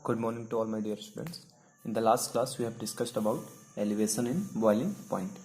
Good morning to all my dear students. In the last class we have discussed about elevation in boiling point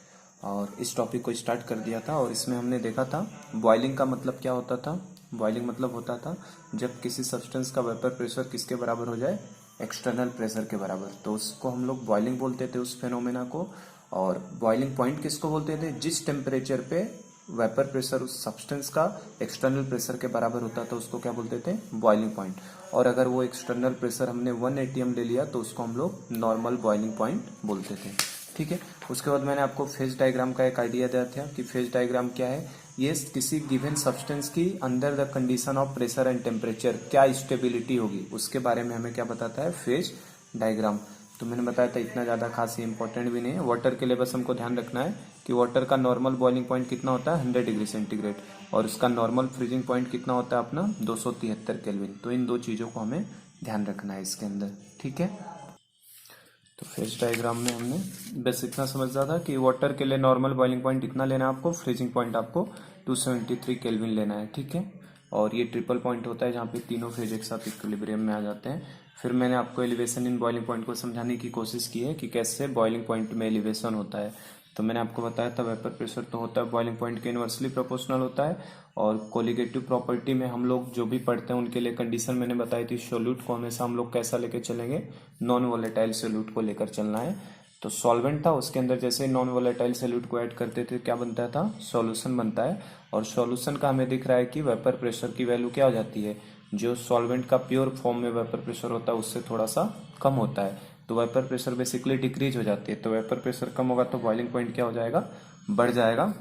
और इस topic को start कर दिया था और इसमें हमने देखा था बॉइलिंग का मतलब क्या होता था। बॉइलिंग मतलब होता था जब किसी सब्सटेंस का वेपर प्रेशर किसके बराबर हो जाए, एक्सटर्नल प्रेशर के बराबर, तो उसको हम लोग बॉइलिंग बोलते थे उस फेनोमेना को। और बॉइलिंग पॉइंट किसको बोलते थे, जिस टेम्परेचर पे वेपर प्रेशर उस सब्सटेंस का एक्सटर्नल प्रेशर के बराबर होता था उसको क्या बोलते थे, बॉइलिंग पॉइंट। और अगर वो एक्सटर्नल प्रेशर हमने 1 atm ले लिया तो उसको हम लोग नॉर्मल बॉइलिंग पॉइंट बोलते थे। ठीक है, उसके बाद मैंने आपको फेज डायग्राम का एक आइडिया दिया था कि फेज डायग्राम क्या है। ये किसी गिवन सब्सटेंस की under the condition of pressure and temperature क्या स्टेबिलिटी होगी उसके बारे में हमें क्या बताता है, फेज डायग्राम। तो मैंने बताया था इतना ज़्यादा खास इंपॉर्टेंट भी नहीं है। वाटर के लिए बस हमको ध्यान रखना है कि वाटर का नॉर्मल बॉइलिंग पॉइंट कितना होता है, 100 डिग्री सेंटीग्रेड, और उसका नॉर्मल फ्रीजिंग पॉइंट कितना होता है अपना 273 केल्विन। तो इन दो चीज़ों को हमें ध्यान रखना है इसके अंदर। ठीक है, तो फेज डायग्राम में हमने बस इतना समझा था कि वाटर के लिए नॉर्मल बॉइलिंग पॉइंट इतना लेना है आपको, फ्रीजिंग पॉइंट आपको 273 केल्विन लेना है। ठीक है, और ये ट्रिपल पॉइंट होता है जहाँ पे तीनों फेज एक साथ इक्विलिब्रियम में आ जाते हैं। फिर मैंने आपको एलिवेशन इन बॉइलिंग पॉइंट को समझाने की कोशिश की है कि कैसे बॉइलिंग पॉइंट में एलिवेशन होता है। तो मैंने आपको बताया था वेपर प्रेशर तो होता है बॉइलिंग पॉइंट के इनवर्सली प्रोपोर्शनल होता है। और कोलिगेटिव प्रॉपर्टी में हम लोग जो भी पढ़ते हैं उनके लिए कंडीशन मैंने बताई थी, सोल्यूट को हमेशा हम लोग कैसा लेकर चलेंगे, नॉन वोलेटाइल सोल्यूट को लेकर चलना है। तो सॉल्वेंट था, उसके अंदर जैसे नॉन वोलेटाइल सोल्यूट को ऐड करते थे क्या बनता था, सॉल्यूशन बनता है। और सॉल्यूशन का हमें दिख रहा है कि वेपर प्रेशर की वैल्यू क्या हो जाती है, जो सॉल्वेंट का प्योर फॉर्म में वेपर प्रेशर होता है उससे थोड़ा सा कम होता है। तो वेपर प्रेशर बेसिकली डिक्रीज हो जाती है। तो वेपर प्रेशर कम होगा तो बॉइलिंग पॉइंट क्या हो जाएगा, बढ़ जाएगा,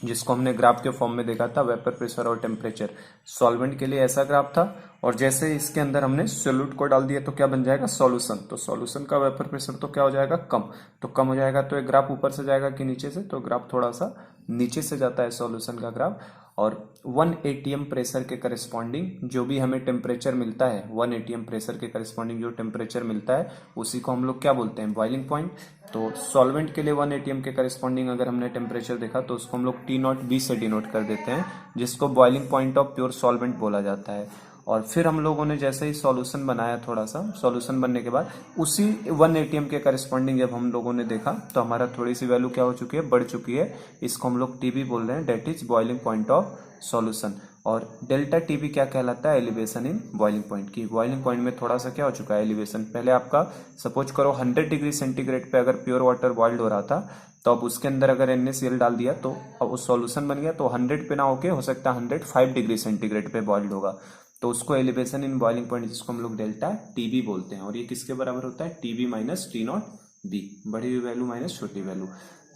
जिसको हमने ग्राफ के फॉर्म में देखा था, वेपर प्रेशर और टेम्परेचर। सॉल्वेंट के लिए ऐसा ग्राफ था, और जैसे इसके अंदर हमने सोल्यूट को डाल दिया तो क्या बन जाएगा, सॉल्यूशन। तो सॉल्यूशन का वेपर प्रेशर तो क्या हो जाएगा, कम। तो कम हो जाएगा तो एक ग्राफ ऊपर से जाएगा कि नीचे से, तो ग्राफ थोड़ा सा नीचे से जाता है सॉल्यूशन का ग्राफ। और 1 atm प्रेशर के करस्पॉन्डिंग जो भी हमें टेम्परेचर मिलता है, 1 atm प्रेशर के करस्पॉन्डिंग जो टेम्परेचर मिलता है उसी को हम लोग क्या बोलते हैं, बॉइलिंग पॉइंट। तो सॉल्वेंट के लिए 1 atm के करस्पॉन्डिंग अगर हमने टेम्परेचर देखा तो उसको हम लोग T0B से डिनोट कर देते हैं, जिसको boiling point of pure solvent बोला जाता है। और फिर हम लोगों ने जैसे ही सॉल्यूशन बनाया, थोड़ा सा सॉल्यूशन बनने के बाद उसी 1 atm के करस्पॉन्डिंग जब हम लोगों ने देखा तो हमारा थोड़ी सी वैल्यू क्या हो चुकी है, बढ़ चुकी है। इसको हम लोग टीबी बोल रहे हैं, that is boiling point of solution. और डेल्टा टीबी क्या कहलाता है, एलिवेशन इन बॉइलिंग पॉइंट की। बॉइलिंग पॉइंट में थोड़ा सा क्या हो चुका है, एलिवेशन। पहले आपका सपोज करो 100 डिग्री सेंटीग्रेड पे अगर प्योर वाटर बॉइल्ड हो रहा था, तो अब उसके अंदर अगर NaCl डाल दिया तो अब उस सॉल्यूशन बन गया, तो 100 पे ना होके हो सकता है 105 डिग्री सेंटीग्रेड पे बॉइल्ड होगा। तो उसको एलिवेशन इन बॉइलिंग पॉइंट, जिसको हम लोग डेल्टा टीबी बोलते हैं। और ये किसके बराबर होता है, टीबी माइनस T0B, बड़ी हुई वैल्यू माइनस छोटी वैल्यू।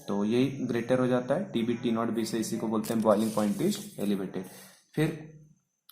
तो यही ग्रेटर हो जाता है, टीबी T0B से, इसी को बोलते हैं बॉइलिंग पॉइंट इज एलिवेटेड। फिर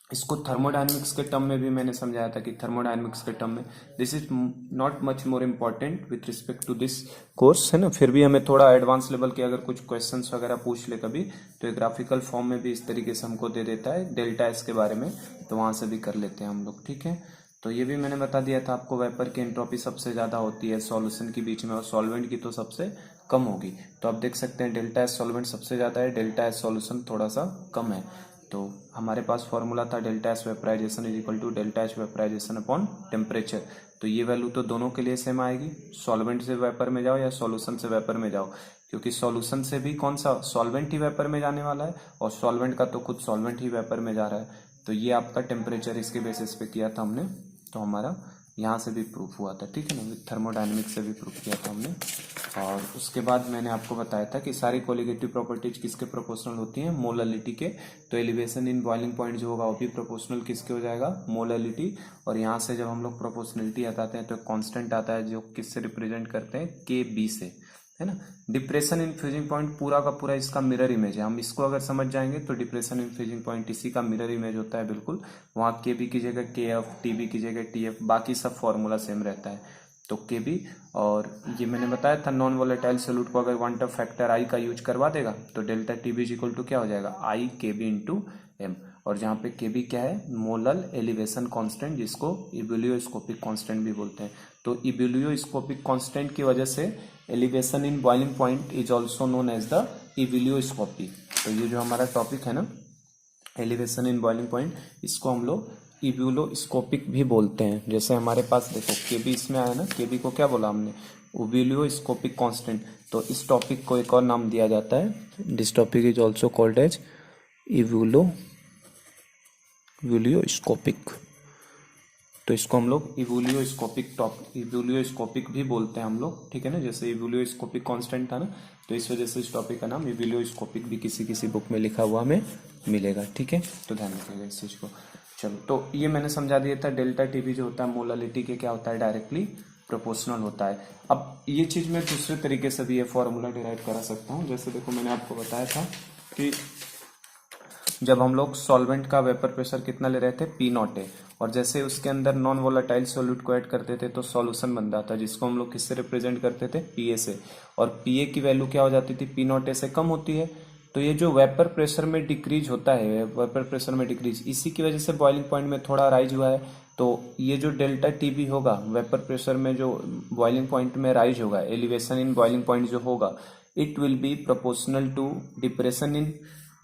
इसको थर्मोडायनेमिक्स के टर्म में भी मैंने समझाया था कि थर्मोडायनेमिक्स के टर्म में this is not much more important with respect to this course, है ना। फिर भी हमें थोड़ा एडवांस लेवल के अगर कुछ क्वेश्चंस वगैरह पूछ ले कभी, तो एक ग्राफिकल फॉर्म में भी इस तरीके से हमको दे देता है डेल्टा एस के बारे में, तो वहां से भी कर लेते हैं हम लोग। ठीक है, तो ये भी मैंने बता दिया था आपको, वेपर की एंट्रोपी सबसे ज्यादा होती है सॉल्यूशन के बीच में और सॉल्वेंट की तो सबसे कम होगी। तो आप देख सकते हैं डेल्टा एस सॉल्वेंट सबसे ज्यादा है, डेल्टा एस सॉल्यूशन थोड़ा सा कम है। तो हमारे पास फॉर्मूला था delta S vaporisation is equal to delta H vaporisation upon temperature. तो ये वैल्यू तो दोनों के लिए सेम आएगी, सॉल्वेंट से वेपर में जाओ या सॉल्यूशन से वेपर में जाओ, क्योंकि सॉल्यूशन से भी कौन सा, सॉल्वेंट ही वेपर में जाने वाला है, और सॉल्वेंट का तो खुद सॉल्वेंट ही वेपर में जा रहा है। तो ये आपका टेम्परेचर इसके बेसिस पे किया था हमने, तो हमारा यहाँ से भी प्रूफ हुआ था। ठीक है ना, विथ थर्मोडायनेमिक्स से भी प्रूफ किया था हमने। और उसके बाद मैंने आपको बताया था कि सारी कोलिगेटिव प्रॉपर्टीज किसके प्रोपोर्शनल होती हैं, मोललिटी के। तो एलिवेशन इन बॉइलिंग पॉइंट जो होगा वो भी प्रोपोर्शनल किसके हो जाएगा, मोललिटी। और यहाँ से जब हम लोग प्रोपोर्शनलिटी हटाते हैं तो कांस्टेंट आता है जो किससे रिप्रेजेंट करते हैं, KB से, है ना। डिप्रेशन इन फ्रीजिंग पॉइंट पूरा का पूरा इसका मिरर इमेज है, हम इसको अगर समझ जाएंगे तो डिप्रेशन इन फ्रीजिंग पॉइंट इसी का मिरर इमेज होता है बिल्कुल। वहाँ KB की जगह KF, TB की जगह TF, बाकी सब फॉर्मूला सेम रहता है। तो KB, और ये मैंने बताया था नॉन वोलेटाइल सोल्यूट को अगर वन टफ फैक्टर I का यूज करवा देगा तो delta TB is equal to क्या हो जाएगा, IKB इंटू M। और जहाँ पे KB क्या है, मोलल एलिवेशन कांस्टेंट, जिसको इबुलियोस्कोपिक कांस्टेंट भी बोलते हैं। तो इबुलियोस्कोपिक कांस्टेंट की वजह से elevation in boiling point is also known as the ebullioscopy. तो ये जो हमारा टॉपिक है ना, एलिवेशन इन बॉइलिंग पॉइंट, इसको हम लोग इवोल्यूस्कोपिक भी बोलते हैं। जैसे हमारे पास देखो केबी इसमें आया ना, केबी को क्या बोला हमने, इवोल्यूस्कोपिक कांस्टेंट। तो इस टॉपिक को एक और नाम दिया जाता है, this topic is also called as ebullioscopic. तो इसको हम लोग इवोल्यूस्कोपिक भी बोलते हैं हम लोग, ठीक है ना। जैसे इवोल्यूस्कोपिक कांस्टेंट था ना, तो इस वजह से इस टॉपिक का नाम इवोल्यूस्कोपिक भी किसी बुक में लिखा हुआ हमें मिलेगा, ठीक है। तो ध्यान रखिएगा इस चीज को। चलो, तो ये मैंने समझा दिया था। डेल्टा टीबी जो होता है मोलालिटी के क्या होता है, डायरेक्टली प्रोपोर्शनल होता है। अब ये चीज मैं दूसरे तरीके से भी ये फॉर्मूला डिराइव करा सकता हूँ। जैसे देखो मैंने आपको बताया था कि जब हम लोग सॉल्वेंट का वेपर प्रेशर कितना ले रहे थे, पी नॉट ए, और जैसे उसके अंदर नॉन वोलाटाइल सॉल्यूट को ऐड करते थे तो सॉल्यूशन बन जाता है, जिसको हम लोग किससे रिप्रेजेंट करते थे, पीए से। और पीए की वैल्यू क्या हो जाती थी, पी नॉट ए से कम होती है। तो ये जो वेपर प्रेशर में डिक्रीज होता है, वेपर प्रेशर में डिक्रीज, इसी की वजह से बॉइलिंग पॉइंट में थोड़ा राइज हुआ है। तो ये जो डेल्टा टीबी होगा, वेपर प्रेशर में जो बॉइलिंग पॉइंट में राइज होगा, एलिवेशन इन बॉइलिंग पॉइंट जो होगा, it will be proportional to depression in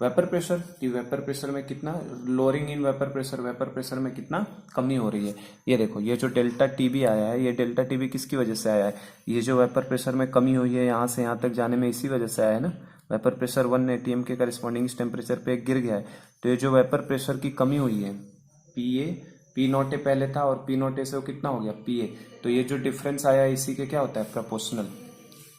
vapour pressure. कि वेपर प्रेशर में कितना लोअरिंग इन वेपर प्रेशर में कितना कमी हो रही है। ये देखो, ये जो डेल्टा टीबी आया है, ये डेल्टा टीबी किसकी वजह से आया है, ये जो वेपर प्रेशर में कमी हुई है यहाँ से यहाँ तक जाने में, इसी वजह से आया है ना। वेपर प्रेशर 1 एटीएम के करस्पॉन्डिंग टेम्परेचर पे गिर गया है। तो ये जो वेपर प्रेशर की कमी हुई है, पी नॉट ए पहले था और पी नॉट ए से वो कितना हो गया, पी ए। तो ये जो डिफरेंस आया है इसी के क्या होता है, प्रोपोर्शनल।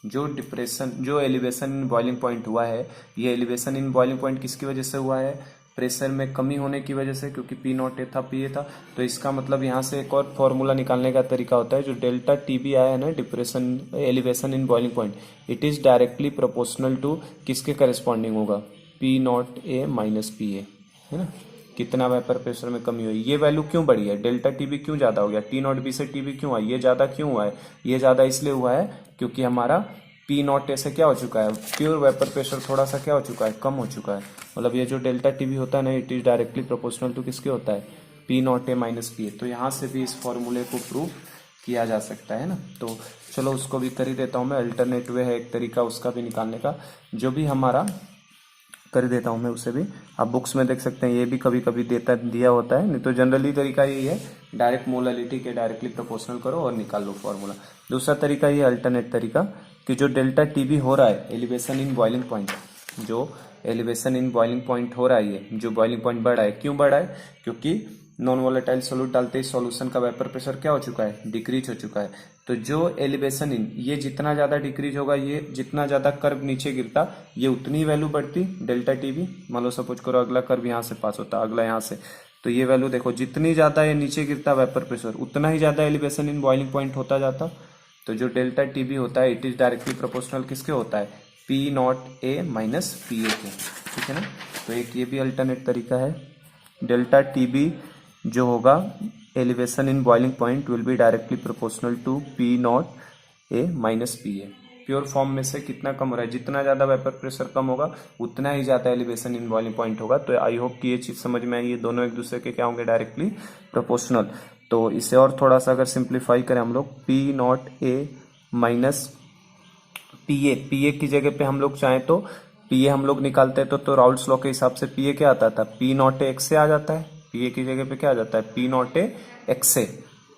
जो एलिवेशन इन बॉइलिंग पॉइंट हुआ है, ये एलिवेशन इन बॉइलिंग पॉइंट किसकी वजह से हुआ है, प्रेशर में कमी होने की वजह से, क्योंकि पी नॉट ए था, पी ए था। तो इसका मतलब यहाँ से एक और फॉर्मूला निकालने का तरीका होता है, जो डेल्टा टीबी आया है ना, depression elevation in boiling point, it is directly proportional to किसके करस्पॉन्डिंग होगा, P naught A minus P A, है ना। कितना वेपर प्रेशर में कमी हुई, ये वैल्यू क्यों बढ़ी है, डेल्टा टीबी क्यों ज्यादा हो गया, टी नॉट बी से टीबी क्यों आई, ये ज्यादा क्यों हुआ है, ये ज्यादा इसलिए हुआ है क्योंकि हमारा पी नॉट ए से क्या हो चुका है, प्योर वेपर प्रेशर थोड़ा सा क्या हो चुका है, कम हो चुका है। मतलब ये जो डेल्टा टीबी होता है ना, it is directly proportional to किसके होता है, P naught A minus P A. तो यहाँ से भी इस फॉर्मूले को प्रूव किया जा सकता है ना। तो चलो उसको भी कर ही देता हूँ मैं, अल्टरनेट वे है एक तरीका उसका भी निकालने का, जो भी हमारा कर देता हूँ मैं उसे भी। आप बुक्स में देख सकते हैं, ये भी कभी कभी दिया होता है, नहीं तो जनरली तरीका यही है, डायरेक्ट मोलालिटी के डायरेक्टली प्रोपोर्शनल करो और निकाल लो फॉर्मूला। दूसरा तरीका ये अल्टरनेट तरीका, कि जो डेल्टा टीबी हो रहा है, एलिवेशन इन बॉइलिंग पॉइंट, जो एलिवेशन इन बॉइलिंग पॉइंट हो रहा है, ये जो बॉइलिंग पॉइंट बढ़ा है, क्यों बढ़ा है, क्योंकि नॉन वोलेटाइल सोल्यूट डालते ही सॉल्यूशन का वेपर प्रेशर क्या हो चुका है, डिक्रीज हो चुका है। तो जो एलिवेशन इन, ये जितना ज्यादा डिक्रीज होगा, ये जितना ज्यादा कर्व नीचे गिरता, ये उतनी वैल्यू बढ़ती डेल्टा टीबी। मान लो सपोज करो अगला कर्व यहाँ से पास होता, अगला यहाँ से, तो ये वैल्यू देखो, जितनी ज्यादा ये नीचे गिरता वेपर प्रेशर, उतना ही ज्यादा एलिवेशन इन बॉइलिंग पॉइंट होता जाता। तो जो डेल्टा टीबी होता है, इट इज डायरेक्टली प्रोपोर्शनल किसके होता है, P naught A minus P ए के, ठीक है ना। तो एक ये भी अल्टरनेट तरीका है, डेल्टा टीबी जो होगा elevation in boiling point will be directly proportional to P naught A minus P A. Pure form में से कितना कम हो रहा है, जितना ज्यादा वेपर प्रेशर कम होगा उतना ही ज्यादा एलिवेशन इन बॉइलिंग पॉइंट होगा। तो आई होप कि ये चीज समझ में आई, ये दोनों एक दूसरे के क्या होंगे, डायरेक्टली प्रोपोर्शनल। तो इसे और थोड़ा सा अगर सिंप्लीफाई करें हम लोग, P naught A minus P ए की जगह पे हम लोग चाहें तो पी ए हम लोग निकालते तो राउल्स लॉ के हिसाब से पी ए क्या आता था, पी नॉट ए एक्स से आ जाता है। पी ए की जगह पे क्या आ जाता है, पी नॉट ए एक्स से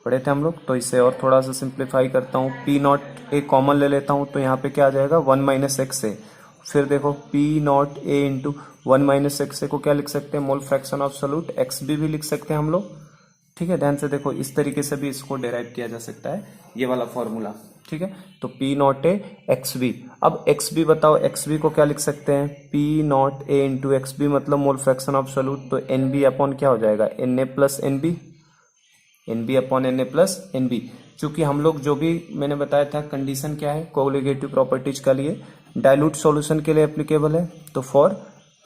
पढ़े थे हम लोग। तो इसे और थोड़ा सा सिंप्लीफाई करता हूँ, पी नॉट ए कॉमन ले लेता हूँ, तो यहाँ पे क्या आ जाएगा, 1 माइनस एक्स से। फिर देखो P naught A into 1 minus x से को क्या लिख सकते हैं, मोल फ्रैक्शन ऑफ सोल्यूट, एक्स भी लिख सकते हैं हम लोग, ठीक है। ध्यान से देखो, इस तरीके से भी इसको डेराइव किया जा सकता है, ये वाला फॉर्मूला, ठीक है। तो P naught A X B, अब एक्स बी बताओ, एक्स बी को क्या लिख सकते हैं, P naught A into X B मतलब मोल फ्रैक्शन ऑफ सोल्यूट, तो एन बी अपॉन क्या हो जाएगा, N A plus N B, N B upon N A plus N B. चूंकि हम लोग जो भी मैंने बताया था कंडीशन क्या है कोलिगेटिव प्रॉपर्टीज का लिए, डाइल्यूट सॉल्यूशन के लिए एप्लीकेबल है, तो फॉर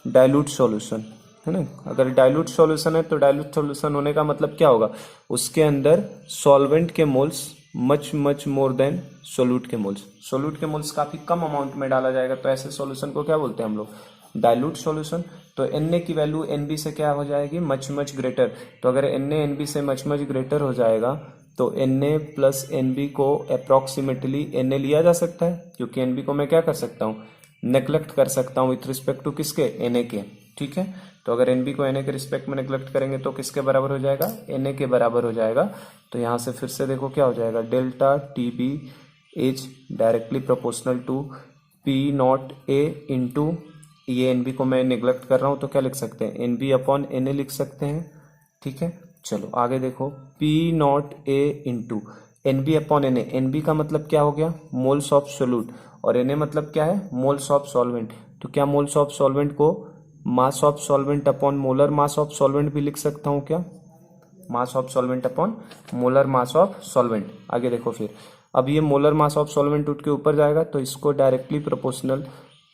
डाइल्यूट सॉल्यूशन, है ना। अगर डाइल्यूट सॉल्यूशन है तो डाइल्यूट सॉल्यूशन होने का मतलब क्या होगा, उसके अंदर सॉल्वेंट के moles much more than solute के मोल्स, सोल्यूट के मोल्स काफी कम अमाउंट में डाला जाएगा, तो ऐसे सॉल्यूशन को क्या बोलते हैं हम लोग, डाइल्यूट सॉल्यूशन। तो Na की वैल्यू Nb से क्या हो जाएगी, मच ग्रेटर। तो अगर Na Nb से मच ग्रेटर हो जाएगा तो Na प्लस Nb को अप्रोक्सीमेटली Na लिया जा सकता है, क्योंकि Nb को मैं क्या कर सकता हूँ, नेग्लेक्ट कर सकता हूँ विथ रिस्पेक्ट टू किसके, Na के, ठीक है। तो तो अगर एनबी को एनए के रिस्पेक्ट में नेग्लेक्ट करेंगे तो किसके बराबर हो जाएगा, एनए के बराबर हो जाएगा। तो यहाँ से फिर से देखो क्या हो जाएगा, delta T B is directly proportional to P naught A into, ये एनबी को मैं नेग्लेक्ट कर रहा हूँ तो क्या लिख सकते हैं, एनबी अपॉन एनए लिख सकते हैं। ठीक है, चलो आगे देखो, P naught A into NB upon NA, NB का मतलब क्या हो गया, मोल्स ऑफ सोल्यूट, और एनए मतलब क्या है, मोल्स ऑफ सॉल्वेंट। तो क्या मोल्स ऑफ सॉल्वेंट को मास of solvent upon molar mass of solvent भी लिख सकता हूँ क्या, मास of solvent upon molar mass of solvent. आगे देखो फिर, अब ये मोलर मास ऑफ सॉल्वेंट उठ के ऊपर जाएगा तो इसको directly proportional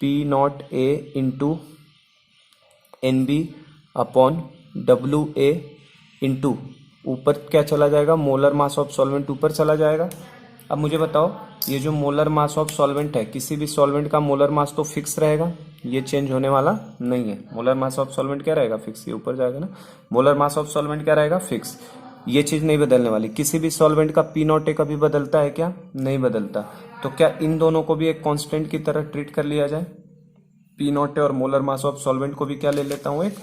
P naught A into N B upon W A into ऊपर क्या चला जाएगा, मोलर मास ऑफ सॉल्वेंट ऊपर चला जाएगा। अब मुझे बताओ, ये जो मोलर मास ऑफ सॉल्वेंट है, किसी भी सॉल्वेंट का मोलर मास तो फिक्स रहेगा, ये चेंज होने वाला नहीं है। मोलर मास ऑफ सॉल्वेंट क्या रहेगा, फिक्स, ये ऊपर जाएगा ना, मोलर मास ऑफ सॉल्वेंट क्या रहेगा, फिक्स, ये चीज नहीं बदलने वाली। किसी भी सॉल्वेंट का पी नॉट ए कभी बदलता है क्या, नहीं बदलता। तो क्या इन दोनों को भी एक कांस्टेंट की तरह ट्रीट कर लिया जाए, पी नॉट ए और मोलर मास ऑफ सॉल्वेंट को भी क्या ले लेता हूं, एक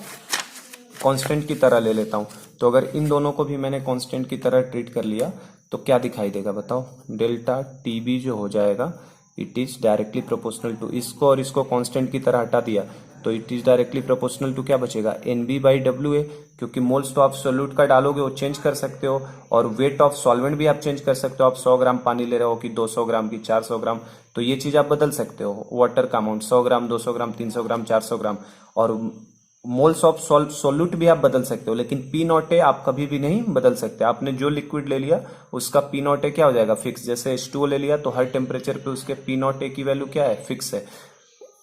कांस्टेंट की तरह ले लेता हूं। तो अगर इन दोनों को भी मैंने कांस्टेंट की तरह ट्रीट कर लिया तो क्या दिखाई देगा बताओ, डेल्टा टी बी जो हो जाएगा it is directly proportional to, इसको और इसको कांस्टेंट की तरह हटा दिया तो it is directly proportional to क्या बचेगा, N B by W A, क्योंकि मोल्स तो आप सोल्यूट का डालोगे वो चेंज कर सकते हो, और वेट ऑफ सॉल्वेंट भी आप चेंज कर सकते हो। आप 100 ग्राम पानी ले रहे हो कि 200 ग्राम की 400 ग्राम, तो ये चीज आप बदल सकते हो। वाटर का अमाउंट 100 ग्राम, 200 ग्राम, 300 ग्राम, 400 ग्राम, और मोल्स ऑफ सोल्यूट भी आप बदल सकते हो, लेकिन पी नॉट ए आप कभी भी नहीं बदल सकते। आपने जो लिक्विड ले लिया उसका पी नॉट ए क्या हो जाएगा, फिक्स। जैसे H2O ले लिया तो हर टेम्परेचर पे उसके पी नॉट ए की वैल्यू क्या है, फिक्स है।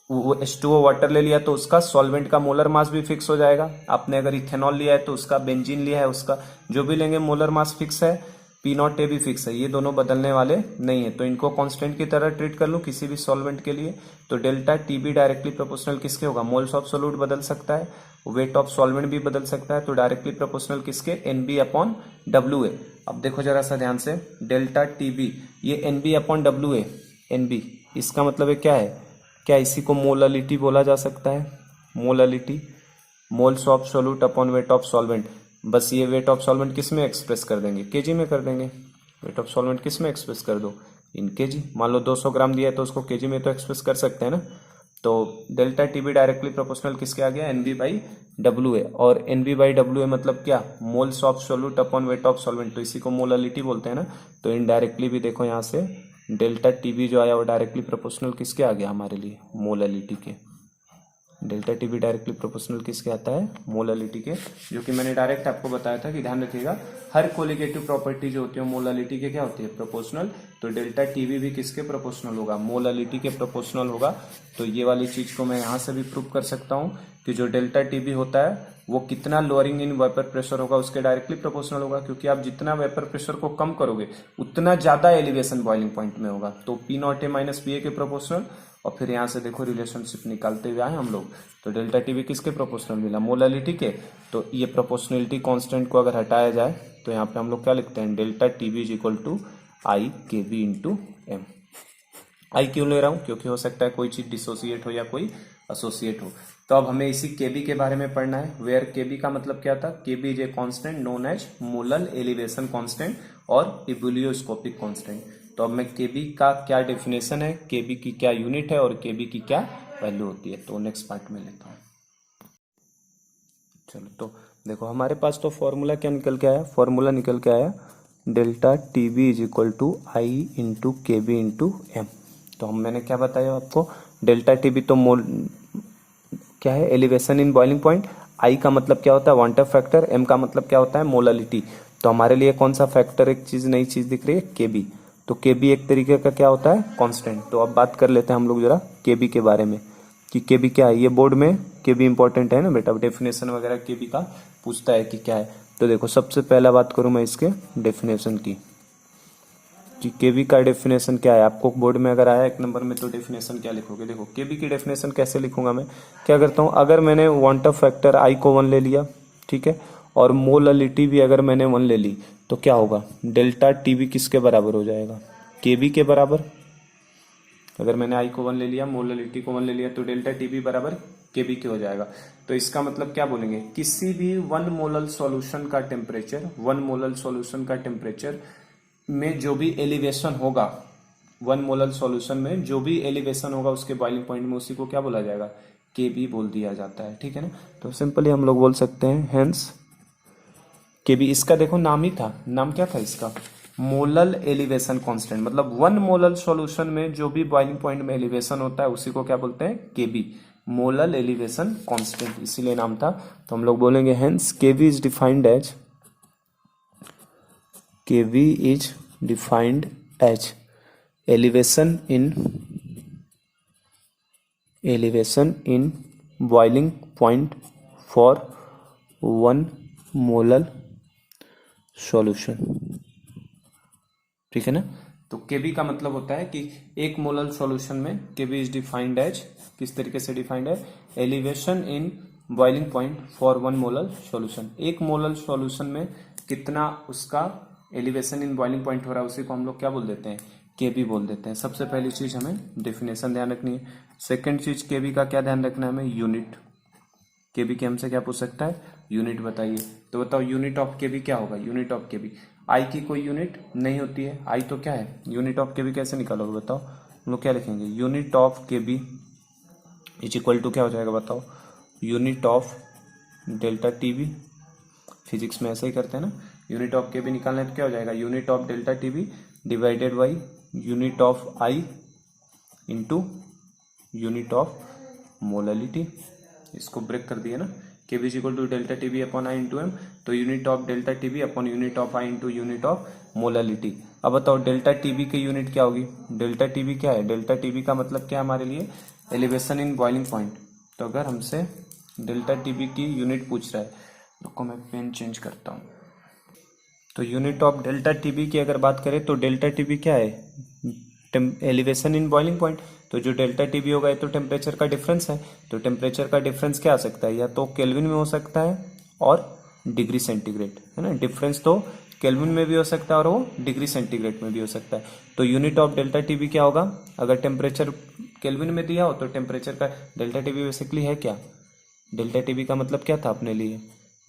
वो H2O वाटर ले लिया तो उसका सॉल्वेंट का मोलर मास भी फिक्स हो जाएगा। आपने अगर इथेनॉल लिया है तो उसका, बेंजीन लिया है उसका, जो भी लेंगे मोलर मास फिक्स है, पी नॉट ए भी फिक्स है, ये दोनों बदलने वाले नहीं है। तो इनको कांस्टेंट की तरह ट्रीट कर लूं किसी भी सॉल्वेंट के लिए, तो delta T B directly proportional किसके होगा, मोल्स ऑफ सोल्यूट बदल सकता है, वेट ऑफ सॉल्वेंट भी बदल सकता है, तो डायरेक्टली प्रोपोर्शनल किसके, N B upon W A. अब देखो जरा सा ध्यान से, डेल्टा टी बी, ये N B upon W A, N B, इसका मतलब है क्या है, क्या इसी को मोलालिटी बोला जा सकता है, molality, moles of solute upon weight of solvent. बस ये वेट ऑफ सॉल्वेंट किस में एक्सप्रेस कर देंगे, केजी में कर देंगे। वेट ऑफ सॉल्वेंट किस में एक्सप्रेस कर दो, इन केजी। मान लो 200 ग्राम दिया है तो उसको केजी में तो एक्सप्रेस कर सकते हैं ना। तो डेल्टा टीबी डायरेक्टली प्रोपोर्शनल किसके आ गया, एनबी बाई डब्ल्यू ए, और एनबी बाई डब्ल्यू ए मतलब क्या, moles of solute upon weight of solvent, तो इसी को मोलालिटी बोलते हैं ना। तो इनडायरेक्टली भी देखो यहाँ से डेल्टा टीबी जो आया वो डायरेक्टली प्रोपोर्शनल किसके आ गया हमारे लिए, मोलालिटी के। Delta T B directly proportional किसके आता है, मोलालिटी के, जो कि मैंने डायरेक्ट आपको बताया था कि ध्यान रखिएगा हर कोलिगेटिव प्रॉपर्टी जो होती है मोलालिटी के क्या होती है, प्रोपोर्शनल। तो डेल्टा टीवी भी किसके प्रोपोर्शनल होगा, मोलालिटी के प्रोपोर्शनल होगा। तो ये वाली चीज को मैं यहाँ से भी प्रूव कर सकता हूँ कि जो डेल्टा टीबी होता है वो कितना लोअरिंग इन वेपर प्रेशर होगा उसके डायरेक्टली प्रोपोर्शनल होगा, क्योंकि आप जितना वेपर प्रेशर को कम करोगे उतना ज्यादा एलिवेशन बॉइलिंग पॉइंट में होगा। तो P naught A minus P ए के प्रोपोर्शनल, और फिर यहाँ से देखो रिलेशनशिप निकालते हुए आए हम लोग। तो डेल्टा टीवी किसके प्रोपोर्शनल मिला, मोलालिटी के। तो ये प्रोपोर्शनलिटी कांस्टेंट को अगर हटाया जाए तो यहाँ पे हम लोग क्या लिखते हैं, delta TB is equal to i K B into M. आई क्यों ले रहा हूँ, क्योंकि हो सकता है कोई चीज डिसोसिएट हो या कोई एसोसिएट हो। तो अब हमें इसी केबी के बारे में पढ़ना है, वेयर केबी का मतलब क्या था, KB is a constant known as molal elevation constant और इबुलियोस्कोपिक कांस्टेंट। तो अब मैं केबी का क्या डेफिनेशन है, केबी की क्या यूनिट है और केबी की क्या वैल्यू होती है, तो नेक्स्ट पार्ट में लेता हूँ। चलो तो देखो हमारे पास तो फॉर्मूला क्या निकल के आया, फॉर्मूला निकल के आया delta T B is equal to I into K B into M. तो हम मैंने क्या बताया आपको, डेल्टा टी बी तो मोल क्या है, एलिवेशन इन बॉइलिंग पॉइंट। आई का मतलब क्या होता है, वांटर फैक्टर। एम का मतलब क्या होता है, मोलालिटी। तो हमारे लिए कौन सा फैक्टर, एक चीज नई चीज दिख रही है, केबी। तो केबी एक तरीके का क्या होता है, कांस्टेंट। तो अब बात कर लेते हैं हम लोग जरा केबी के बारे में कि केबी क्या है। ये बोर्ड में केबी इंपॉर्टेंट है ना बेटा, डेफिनेशन वगैरह केबी का पूछता है कि क्या है। तो देखो सबसे पहला बात करूं मैं इसके डेफिनेशन की कि केबी का डेफिनेशन क्या है। आपको बोर्ड में अगर आया 1 नंबर में तो डेफिनेशन क्या लिखोगे, देखो केबी की डेफिनेशन कैसे लिखूंगा मैं, क्या करता हूं, अगर मैंने वांटर फैक्टर आई को 1 ले लिया, ठीक है, और मोलालिटी भी अगर मैंने 1 ले ली, तो क्या होगा, डेल्टा टीबी किसके बराबर हो जाएगा, केबी के बराबर। अगर मैंने आई को 1 ले लिया, मोललिटी को 1 ले लिया, तो डेल्टा टीबी बराबर केबी के हो जाएगा। तो इसका मतलब क्या बोलेंगे, किसी भी 1 मोलल सॉल्यूशन का टेम्परेचर, 1 मोलल सॉल्यूशन का टेम्परेचर में जो भी एलिवेशन होगा, 1 मोलल सॉल्यूशन में जो भी एलिवेशन होगा उसके बॉइलिंग पॉइंट में, उसी को क्या बोला जाएगा, केबी बोल दिया जाता है। ठीक है ना। तो सिंपली हम लोग बोल सकते हैं हेंस केबी। इसका देखो नाम ही था, नाम क्या था इसका, मोलल एलिवेशन कांस्टेंट। मतलब 1 मोलल सॉल्यूशन में जो भी बॉइलिंग पॉइंट में एलिवेशन होता है उसी को क्या बोलते हैं, केबी, मोलल एलिवेशन कांस्टेंट, इसीलिए नाम था। तो हम लोग बोलेंगे hence KB is defined as, KB is defined as elevation in boiling point for 1 molal solution. ठीक है ना। तो केबी का मतलब होता है कि 1 मोलल सॉल्यूशन में केबी इज डिफाइंड एज, किस तरीके से डिफाइंड है, elevation in boiling point for 1 molal solution. 1 molal solution में कितना उसका एलिवेशन इन बॉइलिंग पॉइंट हो रहा है उसी को हम लोग क्या बोल देते हैं, केबी बोल देते हैं। सबसे पहली चीज हमें डेफिनेशन ध्यान रखनी है। सेकंड चीज केबी का क्या ध्यान रखना है हमें, यूनिट। केबी के हमसे क्या पूछ सकता है, यूनिट बताइए। तो बताओ यूनिट ऑफ केबी क्या होगा, यूनिट ऑफ केबी, आई की कोई यूनिट नहीं होती है, आई तो क्या है, यूनिट ऑफ केबी कैसे निकालोगे बताओ, हम लोग क्या लिखेंगे, unit of KB is equal to क्या हो जाएगा बताओ, unit of delta TB. Physics में ऐसे ही करते हैं ना, यूनिट ऑफ केबी निकालना है तो क्या हो जाएगा, unit of delta TB divided by unit of i into unit of molality. इसको ब्रेक कर दिया ना, KB is equal to delta TB upon i into M, तो unit of delta TB upon unit of i into unit of molality. अब बताओ delta TB की unit क्या होगी, डेल्टा टीबी क्या है, डेल्टा टीबी का मतलब क्या है हमारे लिए, एलिवेशन इन बॉइलिंग पॉइंट। तो अगर हमसे डेल्टा टीबी की यूनिट पूछ रहा है, रुको मैं पेन चेंज करता हूँ। तो यूनिट ऑफ डेल्टा टीबी की अगर बात करें तो डेल्टा टीबी क्या है, एलिवेशन इन बॉइलिंग पॉइंट। तो जो डेल्टा टीबी होगा ये तो टेम्परेचर का डिफरेंस है, तो टेम्परेचर का डिफरेंस क्या आ सकता है, या तो केल्विन में हो सकता है और डिग्री सेंटीग्रेड, है ना। डिफरेंस तो केल्विन में भी हो सकता है और वो डिग्री सेंटीग्रेड में भी हो सकता है। तो यूनिट ऑफ डेल्टा टीबी क्या होगा, अगर टेम्परेचर केल्विन में दिया हो तो टेम्परेचर का डेल्टा टीबी बेसिकली है क्या, डेल्टा टीबी का मतलब क्या था अपने लिए,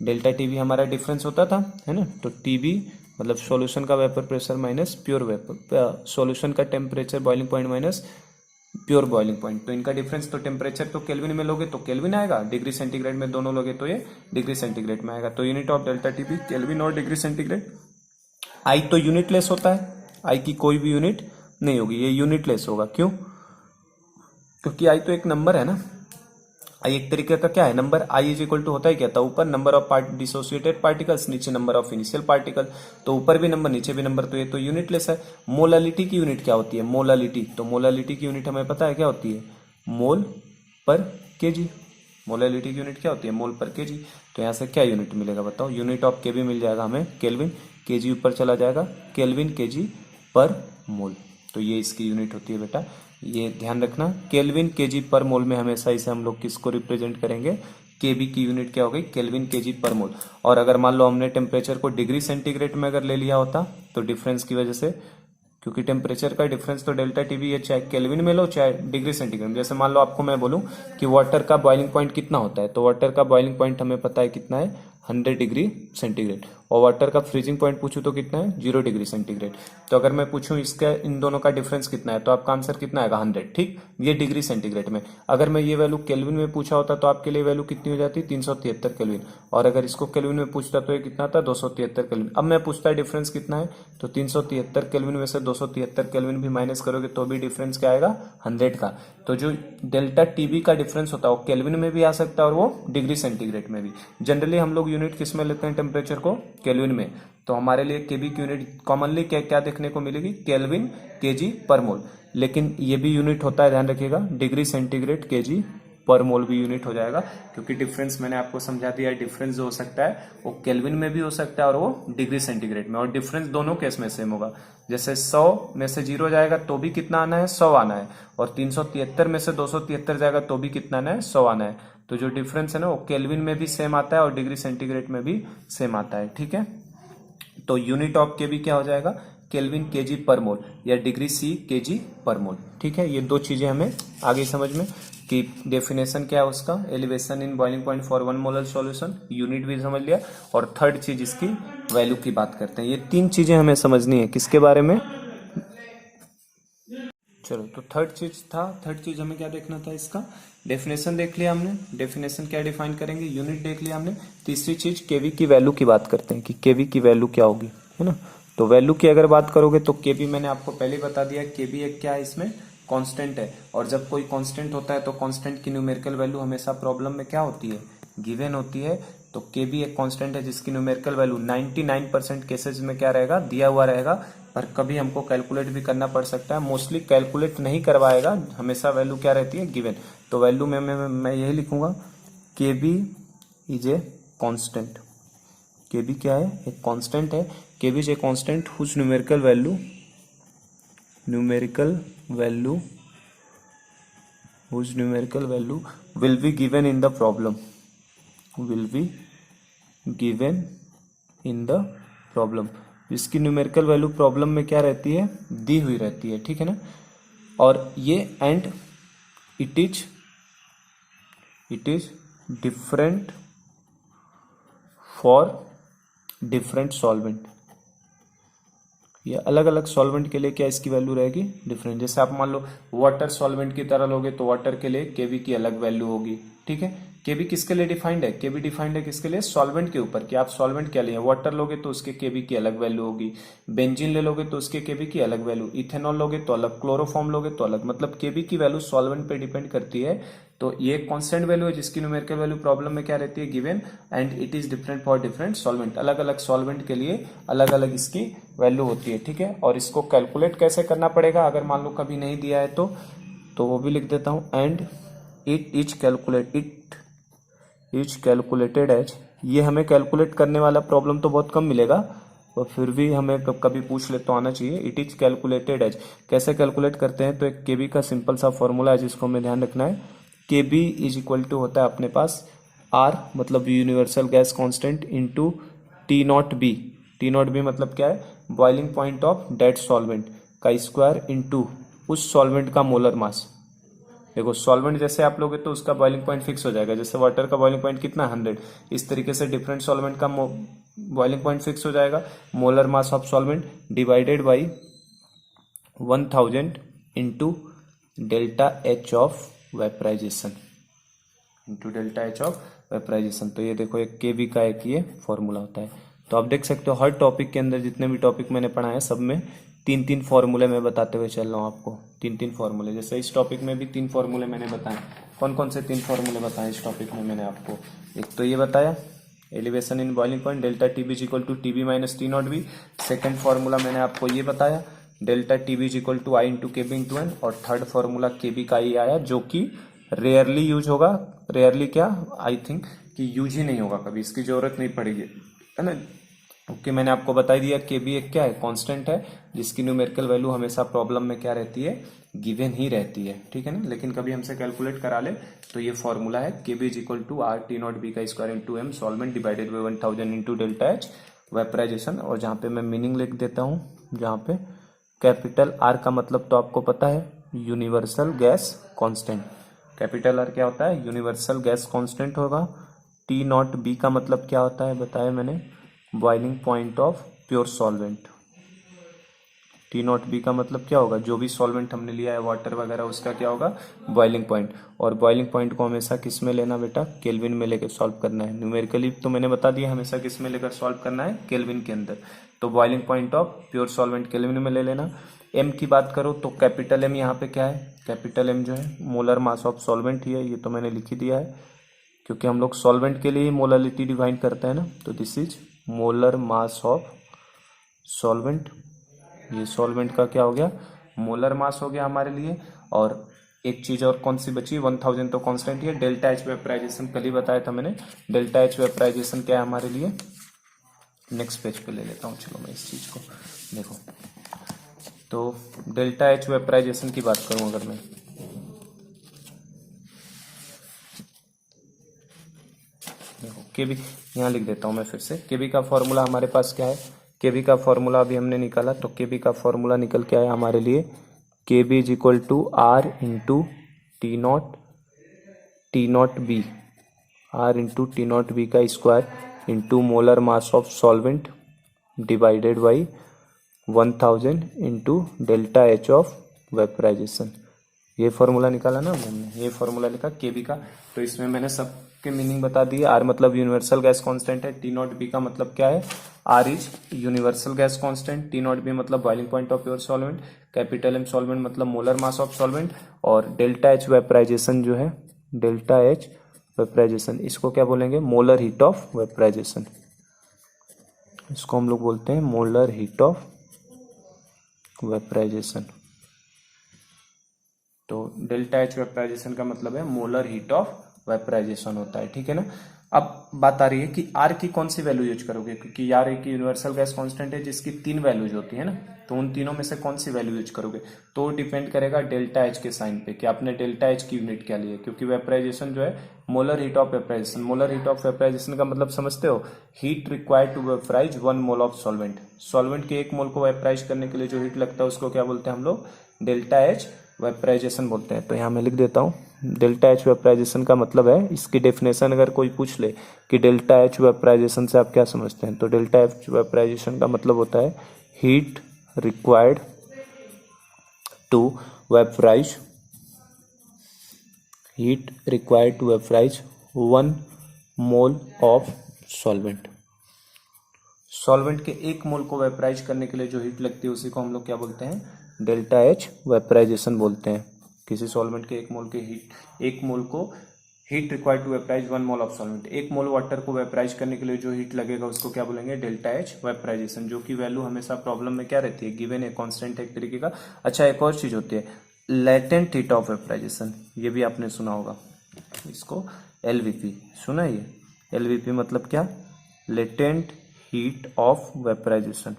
डेल्टा टीबी हमारा डिफरेंस होता था, है ना। तो टीबी मतलब सॉल्यूशन का vapour pressure minus pure vapour, solution का temperature boiling point minus pure boiling point. तो इनका डिफरेंस, तो टेम्परेचर तो केल्विन में लोगे तो केल्विन आएगा, डिग्री सेंटीग्रेड में दोनों लोगे तो ये डिग्री सेंटीग्रेड में आएगा। तो unit of delta TB kelvin और डिग्री सेंटीग्रेड। आई तो यूनिटलेस होता है, आई की कोई भी यूनिट नहीं होगी, ये यूनिटलेस होगा। क्यों, क्योंकि आई तो एक नंबर है ना, आई एक तरीके का क्या है नंबर। आई इज इक्वल टू होता है क्या था, ऊपर नंबर ऑफ डिसोसिएटेड पार्टिकल्स, नीचे नंबर ऑफ इनिशियल पार्टिकल, तो ऊपर भी नंबर नीचे भी नंबर, तो ये तो यूनिटलेस है। मोलालिटी की यूनिट क्या होती है, मोलालिटी, तो मोलालिटी की यूनिट हमें पता है क्या होती है, मोल पर केजी। मोलालिटी की यूनिट क्या होती है, मोल पर केजी। तो यहाँ से क्या यूनिट मिलेगा बताओ, यूनिट ऑफ केबी मिल जाएगा हमें केल्विन, केजी ऊपर चला जाएगा, केल्विन केजी पर मोल। तो ये इसकी यूनिट होती है बेटा, ये ध्यान रखना। केल्विन केजी पर मोल में हमेशा इसे हम लोग किसको रिप्रेजेंट करेंगे, केबी की यूनिट क्या हो गई, केल्विन केजी पर मोल। और अगर मान लो हमने टेम्परेचर को डिग्री सेंटीग्रेड में अगर ले लिया होता तो डिफरेंस की वजह से, क्योंकि टेम्परेचर का डिफरेंस तो डेल्टा टीबी है, चाहे केल्विन में लो चाहे डिग्री सेंटीग्रेड। जैसे मान लो आपको मैं बोलूं कि वाटर का बॉइलिंग पॉइंट कितना होता है, तो वाटर का बॉइलिंग पॉइंट हमें पता है कितना है, 100 डिग्री सेंटीग्रेड। और वाटर का फ्रीजिंग पॉइंट पूछूं तो कितना है, 0 डिग्री सेंटीग्रेड। तो अगर मैं पूछूं इसका इन दोनों का डिफरेंस कितना है, तो आपका आंसर कितना आएगा, 100। ठीक, ये डिग्री सेंटीग्रेड में। अगर मैं ये वैल्यू केल्विन में पूछा होता तो आपके लिए वैल्यू कितनी हो जाती, 373 केल्विन। और अगर इसको केल्विन में पूछता तो ये कितना था, 273 केल्विन। अब मैं पूछता डिफरेंस कितना है, तो 373 केल्विन में से 273 केल्विन भी माइनस करोगे तो भी डिफरेंस क्या आएगा, 100 का। तो जो डेल्टा टीबी का डिफरेंस होता है वो केल्विन में भी आ सकता है और वो डिग्री सेंटीग्रेड में भी। जनरली हम लोग यूनिट किस में लेते हैं टेम्परेचर को, केल्विन में। तो हमारे लिए केबी की यूनिट कॉमनली क्या क्या देखने को मिलेगी, केल्विन केजी पर मोल। लेकिन ये भी यूनिट होता है, ध्यान रखिएगा, डिग्री सेंटीग्रेड केजी पर मोल भी यूनिट हो जाएगा। क्योंकि डिफरेंस मैंने आपको समझा दिया है, डिफरेंस जो हो सकता है वो केल्विन में भी हो सकता है और वो डिग्री सेंटीग्रेड में। और डिफरेंस दोनों केस में सेम होगा। जैसे 100 में से 0 जाएगा तो भी कितना आना है, 100 आना है। और 373 में से 273 जाएगा तो भी कितना आना है, 100 आना है। तो जो डिफरेंस है ना वो केल्विन में भी सेम आता है और डिग्री सेंटीग्रेड में भी सेम आता है। ठीक है, तो यूनिट ऑफ केबी क्या हो जाएगा, केल्विन केजी पर मोल या डिग्री सी केजी पर मोल। ठीक है, ये दो चीजें हमें आगे समझ में कि डेफिनेशन क्या है उसका, elevation in boiling point for 1 molar solution, unit भी समझ लिया, और थर्ड चीज इसकी वैल्यू की बात करते हैं। ये तीन चीजें हमें समझनी है किसके बारे में। चलो, तो थर्ड चीज हमें क्या देखना था, इसका डेफिनेशन देख लिया हमने, डेफिनेशन क्या डिफाइन करेंगे, यूनिट देख लिया हमने। तीसरी चीज केवी की वैल्यू की बात करते हैं कि केवी की वैल्यू क्या होगी, है ना। तो वैल्यू की अगर बात करोगे तो केवी मैंने आपको पहले ही बता दिया, केवी एक क्या है, इसमें कांस्टेंट है, और जब कोई कांस्टेंट होता है तो कांस्टेंट की न्यूमेरिकल वैल्यू हमेशा प्रॉब्लम में क्या होती है, गिवन होती है। तो केवी एक कांस्टेंट है जिसकी न्यूमेरिकल वैल्यू 99% केसेज में क्या रहेगा, दिया हुआ रहेगा, पर कभी हमको कैलकुलेट भी करना पड़ सकता है। मोस्टली कैलकुलेट नहीं करवाएगा, हमेशा वैल्यू क्या रहती है, गिवन। तो वैल्यू में मैं यही लिखूंगा, केवी इज ए कांस्टेंट। केवी क्या है, एक कांस्टेंट है। KB is a constant whose numerical value will be given in the problem, इसकी न्यूमेरिकल वैल्यू प्रॉब्लम में क्या रहती है, दी हुई रहती है। ठीक है ना। और ये and it is different for different solvent. ये अलग अलग सॉल्वेंट के लिए क्या इसकी वैल्यू रहेगी, डिफरेंट। जैसे आप मान लो वाटर सॉल्वेंट की तरह लोगे तो वाटर के लिए केवी की अलग वैल्यू होगी। ठीक है, केवी किसके लिए डिफाइंड है, केवी डिफाइंड है किसके लिए, सॉल्वेंट के ऊपर, कि आप सॉल्वेंट क्या लिए, वाटर लोगे तो उसके केवी की अलग वैल्यू होगी, बेंजीन ले लोगे तो उसके केवी की अलग वैल्यू, इथेनॉल लोगे तो अलग, क्लोरोफॉर्म लोगे तो अलग, मतलब केवी की वैल्यू सॉल्वेंट पे डिपेंड करती है। तो ये कांस्टेंट वैल्यू है जिसकी न्यूमेरिकल वैल्यू प्रॉब्लम में क्या रहती है, given, and it is different for different solvent. अलग अलग सॉल्वेंट के लिए अलग अलग इसकी वैल्यू होती है। ठीक है, और इसको कैलकुलेट कैसे करना पड़ेगा, अगर मान लो कभी नहीं दिया है तो वो भी लिख देता हूं, and it is calculated as. ये हमें कैलकुलेट करने वाला प्रॉब्लम तो बहुत कम मिलेगा, और फिर भी हमें कभी पूछ ले तो आना चाहिए। इट इज कैलकुलेटेड एज, कैसे कैलकुलेट करते हैं, तो एक केबी का सिंपल सा फॉर्मूला है जिसको हमें ध्यान रखना है। केबी इज इक्वल टू होता है अपने पास आर, मतलब universal gas constant, into T not be. T not B मतलब क्या है, boiling point of dead solvent का स्क्वायर, इंटू उस सॉल्वेंट का मोलर मास। देखो सॉल्वेंट जैसे आप लोगे तो उसका बॉइलिंग पॉइंट फिक्स हो जाएगा, जैसे वाटर का बॉइलिंग पॉइंट कितना 100, इस तरीके से डिफरेंट सॉल्वेंट का बॉइलिंग पॉइंट फिक्स हो जाएगा। Molar mass of solvent divided by 1000 into delta H of vaporisation, तो ये देखो एक केवी का एक ये फॉर्मूला होता है। तो आप देख सकते हो हर टॉपिक के अंदर जितने भी टॉपिक मैंने पढ़ा है सब में 3-3 फॉर्मूले मैं बताते हुए चल रहा हूँ आपको, 3-3 फॉर्मूले। जैसे इस टॉपिक में भी 3 फॉर्मूले मैंने बताए। कौन कौन से 3 फॉर्मूले बताए इस टॉपिक में मैंने आपको, एक तो ये बताया elevation in boiling point delta TB is equal to TB minus T not B. Second formula मैंने आपको ये बताया delta TB is equal to I into KB into N, और थर्ड फॉर्मूला केबी का ये आया जो कि रेयरली यूज होगा, रेयरली क्या आई थिंक कि यूज ही नहीं होगा, कभी इसकी जरूरत नहीं पड़ेगी, है ना। ओके, मैंने आपको बता दिया केबी एक क्या है, कांस्टेंट है जिसकी न्यूमेरिकल वैल्यू हमेशा प्रॉब्लम में क्या रहती है, गिवन ही रहती है। ठीक है ना, लेकिन कभी हमसे कैलकुलेट करा ले तो ये फॉर्मूला है KB is equal to R T not B का square into M solvent divided by 1000 into delta H vaporisation. और जहाँ पे मैं मीनिंग लिख देता हूँ, जहाँ पे कैपिटल आर का मतलब तो आपको पता है universal gas constant, capital R क्या होता है, यूनिवर्सल गैस कांस्टेंट होगा। टी नॉट बी का मतलब क्या होता है बताया मैंने, boiling point of pure solvent. T not B का मतलब क्या होगा, जो भी सॉल्वेंट हमने लिया है वाटर वगैरह उसका क्या होगा, बॉइलिंग पॉइंट। और बॉइलिंग पॉइंट को हमेशा किस में लेना बेटा, केल्विन में लेकर सॉल्व करना है। न्यूमेरिकली तो मैंने बता दिया हमेशा किस में लेकर सॉल्व करना है, केल्विन के अंदर। तो boiling point of pure solvent kelvin में ले लेना। एम की बात करो तो कैपिटल एम यहाँ पे क्या है, कैपिटल एम जो है मोलर मास ऑफ सॉल्वेंट ही है, ये तो मैंने लिख ही दिया है क्योंकि हम लोग सॉल्वेंट के लिए ही मोलरिटी डिवाइन करते हैं ना। तो this is molar mass of solvent, ये सॉल्वेंट का क्या हो गया, मोलर मास हो गया हमारे लिए। और एक चीज और कौन सी बची, 1000 तो कांस्टेंट ही है। डेल्टा एच वेपराइजेशन कल ही बताया था मैंने, डेल्टा एच वेपराइजेशन क्या है हमारे लिए, नेक्स्ट पेज पे ले लेता हूँ, चलो मैं इस चीज को देखो। तो डेल्टा एच वेपराइजेशन की बात करूं अगर मैं, देखो केबी यहाँ लिख देता हूं मैं फिर से। केबी का फॉर्मूला हमारे पास क्या है, केबी का फॉर्मूला अभी हमने निकाला, तो केबी का फॉर्मूला निकल के आया हमारे लिए KB is equal to R into T not B, R into T not B का square into molar mass of solvent divided by 1000 into delta H of vaporisation. ये फॉर्मूला निकाला ना हमने, ये फॉर्मूला लिखा केबी का। तो इसमें मैंने सबके मीनिंग बता दिए। आर मतलब यूनिवर्सल गैस कांस्टेंट है, टी नॉट बी का मतलब क्या है, R is universal gas constant, T not B मतलब boiling point of pure solvent, capital M solvent मतलब मोलर मास ऑफ सॉल्वेंट, और डेल्टा एच वेपराइजेशन जो है, डेल्टा एच वेपराइजेशन, इसको क्या बोलेंगे, मोलर हीट ऑफ वेपराइजेशन। इसको हम लोग बोलते हैं मोलर हीट ऑफ वेपराइजेशन। तो डेल्टा एच वेपराइजेशन का मतलब है मोलर हीट ऑफ वेपराइजेशन होता है, ठीक है ना। अब बात आ रही है कि आर की कौन सी वैल्यू यूज करोगे, क्योंकि आर एक यूनिवर्सल गैस कांस्टेंट है जिसकी 3 वैल्यूज होती है ना, तो उन तीनों में से कौन सी वैल्यू यूज करोगे, तो डिपेंड करेगा डेल्टा एच के साइन पे कि आपने डेल्टा एच की यूनिट क्या ली है। क्योंकि वेपराइजेशन जो है molar heat of vaporisation, molar heat of vaporisation का मतलब समझते हो, heat required to vaporise 1 mole of solvent. Solvent के 1 मोल को वेपराइज करने के लिए जो हीट लगता है उसको क्या बोलते हैं हम लोग, डेल्टा एच वेपराइजेशन बोलते हैं। तो यहाँ मैं लिख देता हूँ, डेल्टा एच वेपराइजेशन का मतलब है, इसकी डेफिनेशन अगर कोई पूछ ले कि डेल्टा एच वेपराइजेशन से आप क्या समझते हैं, तो डेल्टा एच वेपराइजेशन का मतलब होता है heat required to vaporise, heat required to vaporise 1 mole of solvent. Solvent के 1 मोल को वेपराइज करने के लिए जो हीट लगती है उसी को हम लोग क्या बोलते हैं, डेल्टा एच वेपराइजेशन बोलते हैं। किसी सॉल्वेंट के 1 मोल के हीट, 1 मोल को heat required to vaporise 1 mole of solvent, 1 mole water को वेपराइज करने के लिए जो हीट लगेगा उसको क्या बोलेंगे, डेल्टा एच वेपराइजेशन, जो कि वैल्यू हमेशा प्रॉब्लम में क्या रहती है, गिवन है, कांस्टेंट है एक तरीके का। अच्छा, एक और चीज होती है लेटेंट हीट ऑफ वेपराइजेशन, ये भी आपने सुना होगा, इसको एलवीपी सुना है। ये एलवीपी मतलब क्या, latent heat of vaporisation,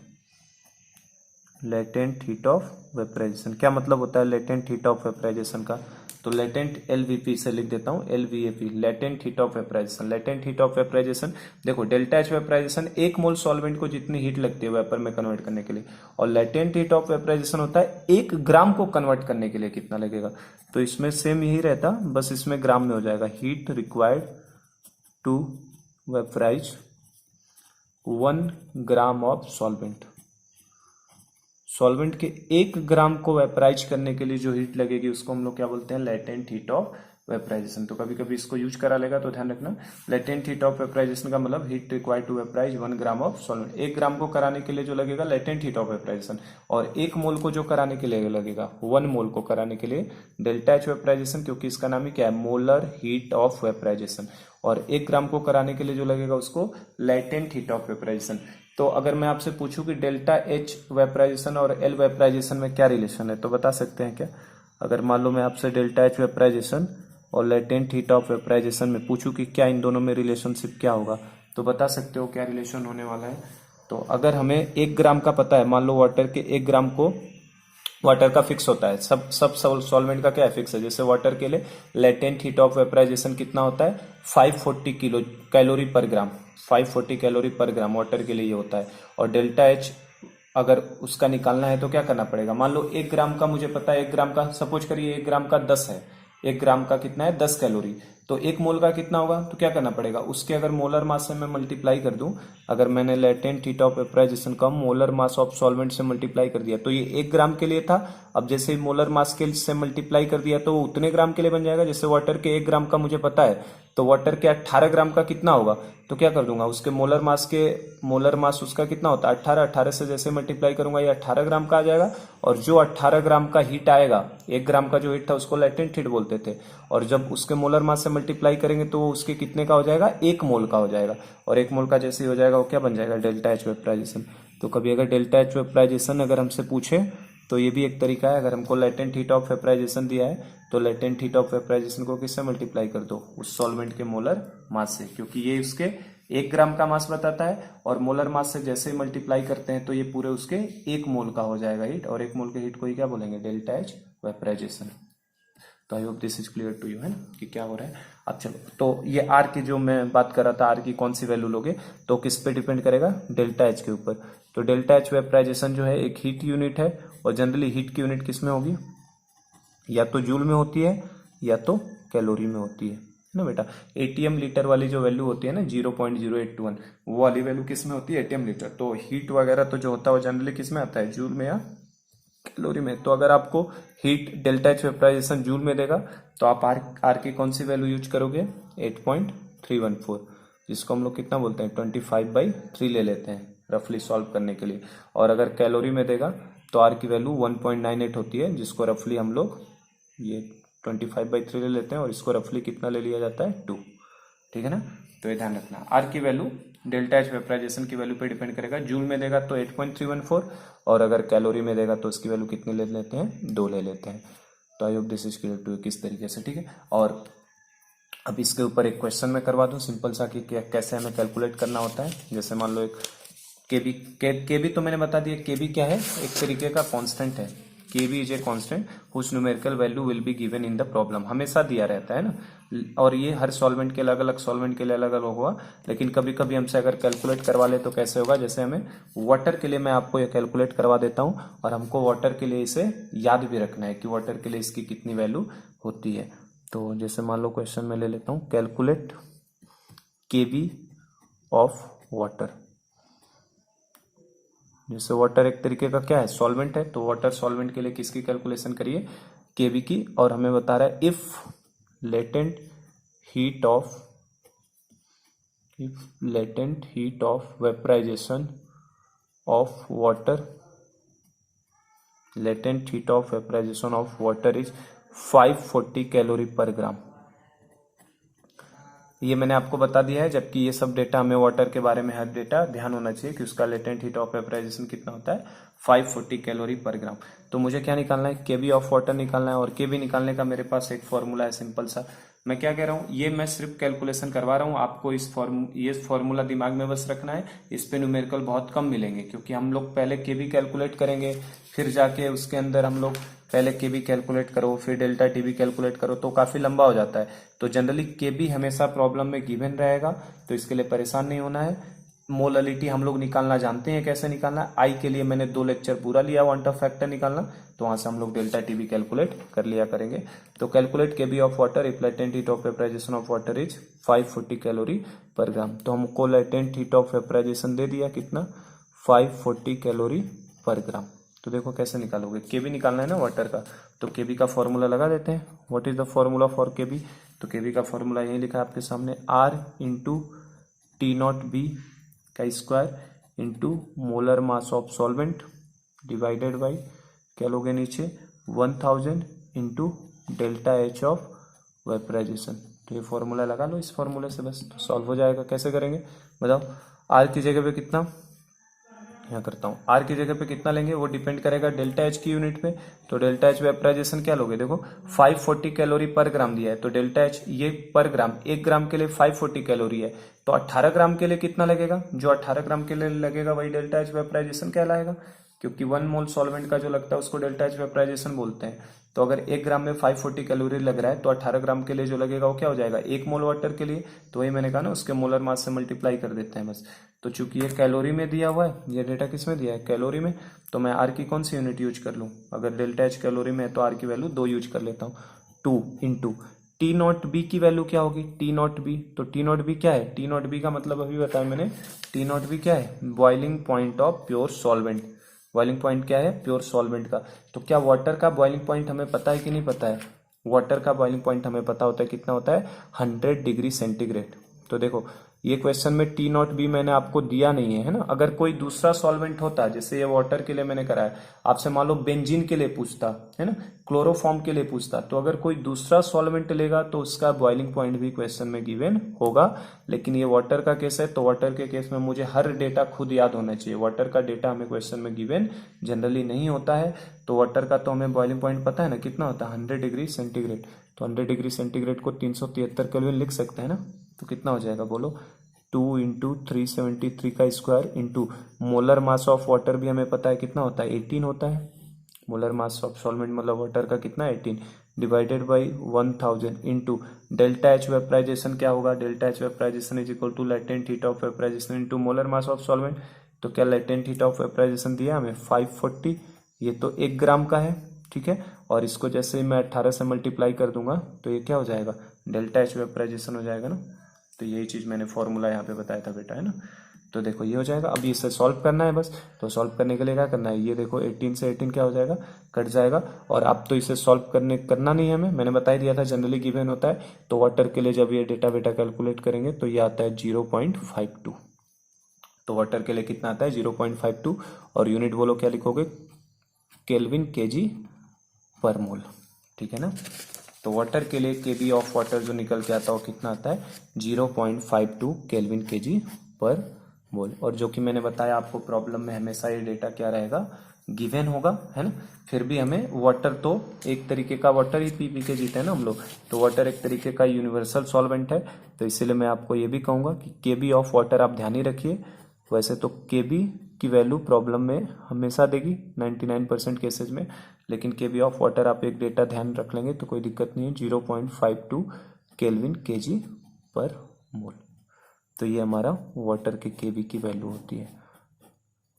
latent heat of vaporisation. क्या मतलब होता है लेटेंट हीट ऑफ वेपराइजेशन का, तो लेटेंट एलवीपी से लिख देता हूं, L vap, latent heat of vaporisation. Latent heat of vaporisation, देखो delta H vaporisation 1 mole solvent को जितनी हीट लगती है वेपर में कन्वर्ट करने के लिए, और लेटेंट हीट ऑफ वेपराइजेशन होता है 1 ग्राम को कन्वर्ट करने के लिए कितना लगेगा। तो इसमें सेम यही रहता, बस इसमें ग्राम में हो जाएगा, heat required to vaporise 1 gram of solvent. Solvent के 1 ग्राम को वेपराइज करने के लिए जो हीट लगेगी उसको हम लोग क्या बोलते हैं, लेटेंट हीट ऑफ वेपराइजेशन। तो कभी कभी इसको यूज करा लेगा, तो ध्यान रखना, लेटेंट हीट ऑफ वेपराइजेशन का मतलब heat required to vaporise 1 gram of solvent. 1 gram को कराने के लिए जो लगेगा लेटेंट हीट ऑफ वेपराइजेशन, और 1 मोल को जो कराने के लिए लगेगा, 1 मोल को कराने के लिए डेल्टा एच वेपराइजेशन, क्योंकि इसका नाम ही क्या है, मोलर हीट ऑफ वेपराइजेशन। और 1 ग्राम को कराने के लिए जो लगेगा उसको लेटेंट हीट ऑफ वेपराइजेशन। तो अगर मैं आपसे पूछूं कि डेल्टा एच वेपराइजेशन और एल वेपराइजेशन में क्या रिलेशन है, तो बता सकते हैं क्या। अगर मान लो मैं आपसे डेल्टा एच वेपराइजेशन और लेटेंट हीट ऑफ वेपराइजेशन में पूछूं कि क्या इन दोनों में रिलेशनशिप क्या होगा, तो बता सकते हो क्या रिलेशन होने वाला है। तो अगर हमें 1 ग्राम का पता है, मान लो वाटर के 1 ग्राम को, वाटर का फिक्स होता है, सब सॉल्वेंट का क्या है, फिक्स है। जैसे वाटर के लिए लेटेंट हीट ऑफ वेपराइजेशन कितना होता है, 540 किलो कैलोरी पर ग्राम, 540 कैलोरी पर ग्राम वाटर के लिए ये होता है। और डेल्टा एच अगर उसका निकालना है तो क्या करना पड़ेगा, मान लो 1 ग्राम का मुझे पता है, 1 ग्राम का सपोज करिए 1 ग्राम का 10 है, 1 ग्राम का कितना है, 10 कैलोरी, तो 1 मोल का कितना होगा, तो क्या करना पड़ेगा, उसके अगर मोलर मास से मैं मल्टीप्लाई कर दूं, अगर मैंने लेटेंट हीट ऑफ वेपराइजेशन का मोलर मास ऑफ सॉल्वेंट से मल्टीप्लाई कर दिया, तो ये 1 ग्राम के लिए था। अब जैसे मोलर मास के से मल्टीप्लाई कर दिया तो वो उतने ग्राम के लिए बन जाएगा। जैसे वाटर के 1 ग्राम का मुझे पता है, तो वाटर के 18 ग्राम का कितना होगा, तो क्या कर दूंगा, उसके मोलर मास उसका कितना होता है 18, 18 से जैसे मल्टीप्लाई करूंगा ये 18 ग्राम का आ जाएगा। और जो 18 ग्राम का हीट आएगा, 1 ग्राम का जो हीट था उसको लेटेंट हीट बोलते थे, और जब उसके मोलर मास से मल्टीप्लाई करेंगे तो उसके कितने का हो जाएगा, 1 मोल का हो जाएगा। और 1 मोल का जैसे ही हो जाएगा वो क्या बन जाएगा, डेल्टा एच वेपराइजेशन। तो कभी अगर डेल्टा एच वेपराइजेशन अगर हमसे पूछे तो ये भी एक तरीका है। अगर हमको लेटेंट हीट ऑफ वेपराइजेशन दिया है तो लेटेंट हीट ऑफ वेपराइजेशन को किससे मल्टीप्लाई कर दो, उस सॉल्वेंट के मोलर मास से, क्योंकि ये उसके 1 ग्राम का मास बताता है, और मोलर मास से जैसे ही मल्टीप्लाई करते हैं तो ये पूरे उसके 1 मोल का हो जाएगा हीट, और 1 मोल के हीट को ही क्या बोलेंगे, डेल्टा एच वेपराइजेशन। तो I hope this is clear to you, है ना, कि क्या हो रहा है। अब चलो, तो ये आर की जो मैं बात कर रहा था, आर की कौन सी वैल्यू लोगे, तो किस पे डिपेंड करेगा, डेल्टा एच के ऊपर। तो डेल्टा एच वेपराइजेशन जो है एक हीट यूनिट है, और जनरली हीट की यूनिट किस में होगी, या तो जूल में होती है या तो कैलोरी में होती है ना बेटा। एटीएम लीटर वाली जो वैल्यू होती है ना 0.0821, वो वाली वैल्यू किस में होती है, एटीएम लीटर। तो हीट वगैरह तो जो होता है वो जनरली किस में आता है, जूल में या कैलोरी में। तो अगर आपको heat delta H vaporisation joule में देगा तो आप आर की कौन सी वैल्यू यूज करोगे, 8.314, जिसको हम लोग कितना बोलते हैं 25/3 ले लेते हैं रफली सॉल्व करने के लिए। और अगर कैलोरी में देगा तो आर की वैल्यू 1.98 होती है, जिसको रफली हम लोग ये 25/3 ले लेते हैं, और इसको रफली कितना ले लिया जाता है 2। ठीक है ना, तो ये ध्यान रखना। आर की वैल्यू डेल्टा एच वेपराइजेशन की वैल्यू पे डिपेंड करेगा। जूल में देगा तो 8.314, और अगर कैलोरी में देगा तो उसकी वैल्यू कितनी ले लेते हैं, 2 ले लेते हैं। तो I hope this is clear to you किस तरीके से। ठीक है, और अब इसके ऊपर एक क्वेश्चन मैं करवा दूं सिंपल सा कि कैसे हमें कैलकुलेट करना होता है। जैसे मान लो एक केबी तो मैंने बता दिया, केबी क्या है, एक तरीके का कांस्टेंट है। KB is a constant whose numerical value will be given in the problem, हमेशा दिया रहता है ना। और ये हर सॉल्वेंट के अलग अलग, सॉल्वेंट के लिए अलग अलग होगा, लेकिन कभी कभी हमसे अगर कैलकुलेट करवा ले तो कैसे होगा, जैसे हमें वाटर के लिए मैं आपको ये कैलकुलेट करवा देता हूँ, और हमको वाटर के लिए इसे याद भी रखना है कि वाटर के लिए इसकी कितनी वैल्यू होती है। तो जैसे मान लो क्वेश्चन में ले लेता हूँ, कैलकुलेट केबी ऑफ वाटर। जैसे वाटर एक तरीके का क्या है, सॉल्वेंट है, तो वाटर सॉल्वेंट के लिए किसकी कैलकुलेशन करिए, केबी की। और हमें बता रहा है if latent heat of vaporisation of water, latent heat of vaporisation of water is 540 calorie per gram. ये मैंने आपको बता दिया है, जबकि ये सब डेटा हमें वाटर के बारे में हर डेटा ध्यान होना चाहिए कि उसका लेटेंट हीट ऑफ वेपराइजेशन कितना होता है, 540 कैलोरी पर ग्राम। तो मुझे क्या निकालना है, केबी ऑफ वाटर निकालना है, और केबी निकालने का मेरे पास एक फॉर्मूला है सिंपल सा। मैं क्या कह रहा हूँ, ये मैं सिर्फ कैलकुलेशन करवा रहा हूँ आपको, ये फॉर्मूला दिमाग में बस रखना है। इस पे न्यूमेरिकल बहुत कम मिलेंगे, क्योंकि हम लोग पहले केबी कैलकुलेट करेंगे, फिर जाके उसके अंदर हम लोग पहले केबी कैलकुलेट करो, फिर डेल्टा टीबी कैलकुलेट करो, तो काफी लंबा हो जाता है। तो जनरली केबी हमेशा प्रॉब्लम में गिवन रहेगा, तो इसके लिए परेशान नहीं होना है। मोललिटी हम लोग निकालना जानते हैं कैसे निकालना है। आई के लिए मैंने 2 लेक्चर पूरा लिया, वन ऑफ फैक्टर निकालना, तो वहां से हम लोग डेल्टा टीबी कैलकुलेट कर लिया करेंगे। तो calculate KB of water if latent heat of vaporisation of water is 540 calorie per gram. तो हमको लेटेंट हीट ऑफ वेपराइजेशन दे दिया कितना, 540 कैलोरी पर ग्राम। तो देखो कैसे निकालोगे, केबी निकालना है ना वाटर का, तो केबी का फॉर्मूला लगा देते हैं। What is the formula for KB, तो केबी का फॉर्मूला यही लिखा है आपके सामने, R into T not B का square into molar mass of solvent divided by क्या लोगे नीचे 1000 into delta H of vaporisation. तो ये फॉर्मूला लगा लो, इस फॉर्मूले से बस तो सॉल्व हो जाएगा। कैसे करेंगे बताओ, आर की जगह पे कितना, यहाँ करता हूँ, आर की जगह पे कितना लेंगे वो डिपेंड करेगा डेल्टा एच की यूनिट पे। तो डेल्टा एच वेपराइजेशन क्या लोगे, देखो 540 कैलोरी पर ग्राम दिया है, तो डेल्टा एच ये पर ग्राम, 1 ग्राम के लिए 540 कैलोरी है, तो 18 ग्राम के लिए कितना लगेगा, जो 18 ग्राम के लिए लगेगा वही डेल्टा एच वेपराइजेशन कहलाएगा, क्योंकि 1 मोल सॉल्वेंट का जो लगता है उसको डेल्टा एच वेपराइजेशन बोलते हैं। तो अगर 1 ग्राम में 540 कैलोरी लग रहा है, तो 18 ग्राम के लिए जो लगेगा वो क्या हो जाएगा, 1 मोल वाटर के लिए। तो वही मैंने कहा ना, उसके मोलर मास से मल्टीप्लाई कर देते हैं बस। तो चूंकि ये कैलोरी में दिया हुआ है, ये डेटा किस में दिया है, कैलोरी में, तो मैं आर की कौन सी यूनिट यूज कर लूँ, अगर डेल्टा एच कैलोरी में है तो आर की वैल्यू 2 यूज कर लेता हूँ, 2 इंटू टी नॉट बी की वैल्यू क्या होगी, टी नॉट बी। तो टी नॉट बी क्या है, टी नॉट बी का मतलब अभी बताया मैंने, टी नॉट बी क्या है, boiling point of pure solvent. Boiling point क्या है, प्योर सॉल्वेंट का। तो क्या वाटर का बॉइलिंग पॉइंट हमें पता है कि नहीं पता है, वाटर का बॉइलिंग पॉइंट हमें पता होता है, कितना होता है 100 डिग्री सेंटीग्रेड। तो देखो ये क्वेश्चन में टी नॉट बी मैंने आपको दिया नहीं है ना। अगर कोई दूसरा सॉल्वेंट होता, जैसे ये वाटर के लिए मैंने कराया, आपसे मान लो बेंजीन के लिए पूछता है ना, क्लोरोफॉर्म के लिए पूछता, तो अगर कोई दूसरा सॉल्वेंट लेगा तो उसका बॉइलिंग पॉइंट भी क्वेश्चन में गिवन होगा। लेकिन ये वाटर का केस है, तो वाटर के केस में मुझे हर डेटा खुद याद होना चाहिए। वाटर का डेटा हमें क्वेश्चन में गिवन जनरली नहीं होता है। तो वाटर का तो हमें बॉइलिंग पॉइंट पता है ना, कितना होता है 100 डिग्री सेंटीग्रेड। तो 100 डिग्री सेंटीग्रेड को 373 केल्विन लिख सकते हैं ना, तो कितना हो जाएगा बोलो, 2 इंटू 373 का square into molar mass of water भी हमें पता है कितना होता है 18 होता है। मोलर मास ऑफ सॉल्वेंट मतलब वाटर का कितना 18 divided by 1000 into delta H vaporisation क्या होगा, delta H vaporisation is equal to latent heat of vaporisation into molar mass of solvent. तो क्या लेटेंट हीट ऑफ वेपराइजेशन दिया हमें 540, ये तो 1 ग्राम का है, ठीक है। और इसको जैसे ही मैं 18 से मल्टीप्लाई कर दूंगा तो ये क्या हो जाएगा, डेल्टा एच वेपराइजेशन हो जाएगा ना। तो यही चीज़ मैंने फॉर्मूला यहाँ पे बताया था बेटा, है ना। तो देखो ये हो जाएगा। अब इसे सॉल्व करना है बस। तो सॉल्व करने के लिए क्या करना है, ये देखो 18 से 18 क्या हो जाएगा, कट जाएगा। और अब तो इसे सॉल्व करना नहीं है हमें, मैंने बता ही दिया था जनरली गिवन होता है। तो वाटर के लिए जब ये डेटा बेटा कैलकुलेट करेंगे तो ये आता है 0.52। तो वाटर के लिए कितना आता है 0.52, और यूनिट बोलो क्या लिखोगे, केल्विन केजी पर मोल, ठीक है ना। तो वाटर के लिए केबी ऑफ वाटर जो निकल के आता है वो कितना आता है 0.52 केल्विन केजी पर मोल। और जो कि मैंने बताया आपको प्रॉब्लम में हमेशा ये डेटा क्या रहेगा, गिवन होगा, है ना। फिर भी हमें वाटर तो एक तरीके का वाटर ही पी पी के जीते हैं ना हम लोग, तो वाटर एक तरीके का यूनिवर्सल सॉल्वेंट है। तो इसीलिए मैं आपको ये भी कहूँगा कि केबी ऑफ वाटर आप ध्यान ही रखिए। वैसे तो केबी की वैल्यू प्रॉब्लम में हमेशा देगी 99% केसेज में, लेकिन केबी ऑफ वाटर आप एक डेटा ध्यान रख लेंगे तो कोई दिक्कत नहीं है, 0.52 केल्विन केजी पर मोल। तो ये हमारा वाटर के केबी की वैल्यू होती है,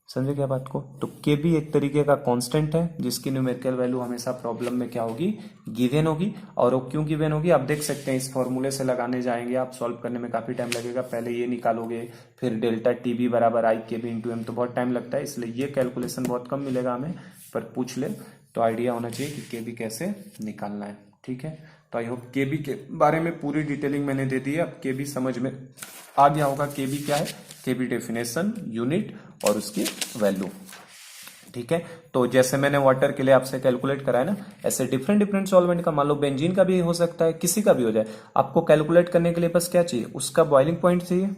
समझे क्या बात को। तो केबी एक तरीके का कांस्टेंट है जिसकी न्यूमेरिकल वैल्यू हमेशा प्रॉब्लम में क्या होगी, गिवन होगी। और वो क्यों गिवन होगी आप देख सकते हैं, इस फॉर्मूले से लगाने जाएंगे आप, सॉल्व करने में काफी टाइम लगेगा। पहले ये निकालोगे, फिर डेल्टा टीबी बराबर आई केबी इंटू एम, तो बहुत टाइम लगता है, इसलिए ये कैलकुलेशन बहुत कम मिलेगा हमें, पर पूछ ले तो आइडिया होना चाहिए कि केबी कैसे निकालना है, ठीक है। तो आई होप केबी के बारे में पूरी डिटेलिंग मैंने दे दी है, अब केबी समझ में आ गया होगा। केबी क्या है, केबी डेफिनेशन, यूनिट और उसकी वैल्यू, ठीक है। तो जैसे मैंने वाटर के लिए आपसे कैलकुलेट कराया ना, ऐसे डिफरेंट डिफरेंट सॉल्वेंट का, मान लो बेंजीन का भी हो सकता है, किसी का भी हो जाए, आपको कैलकुलेट करने के लिए बस क्या चाहिए, उसका बॉइलिंग पॉइंट चाहिए।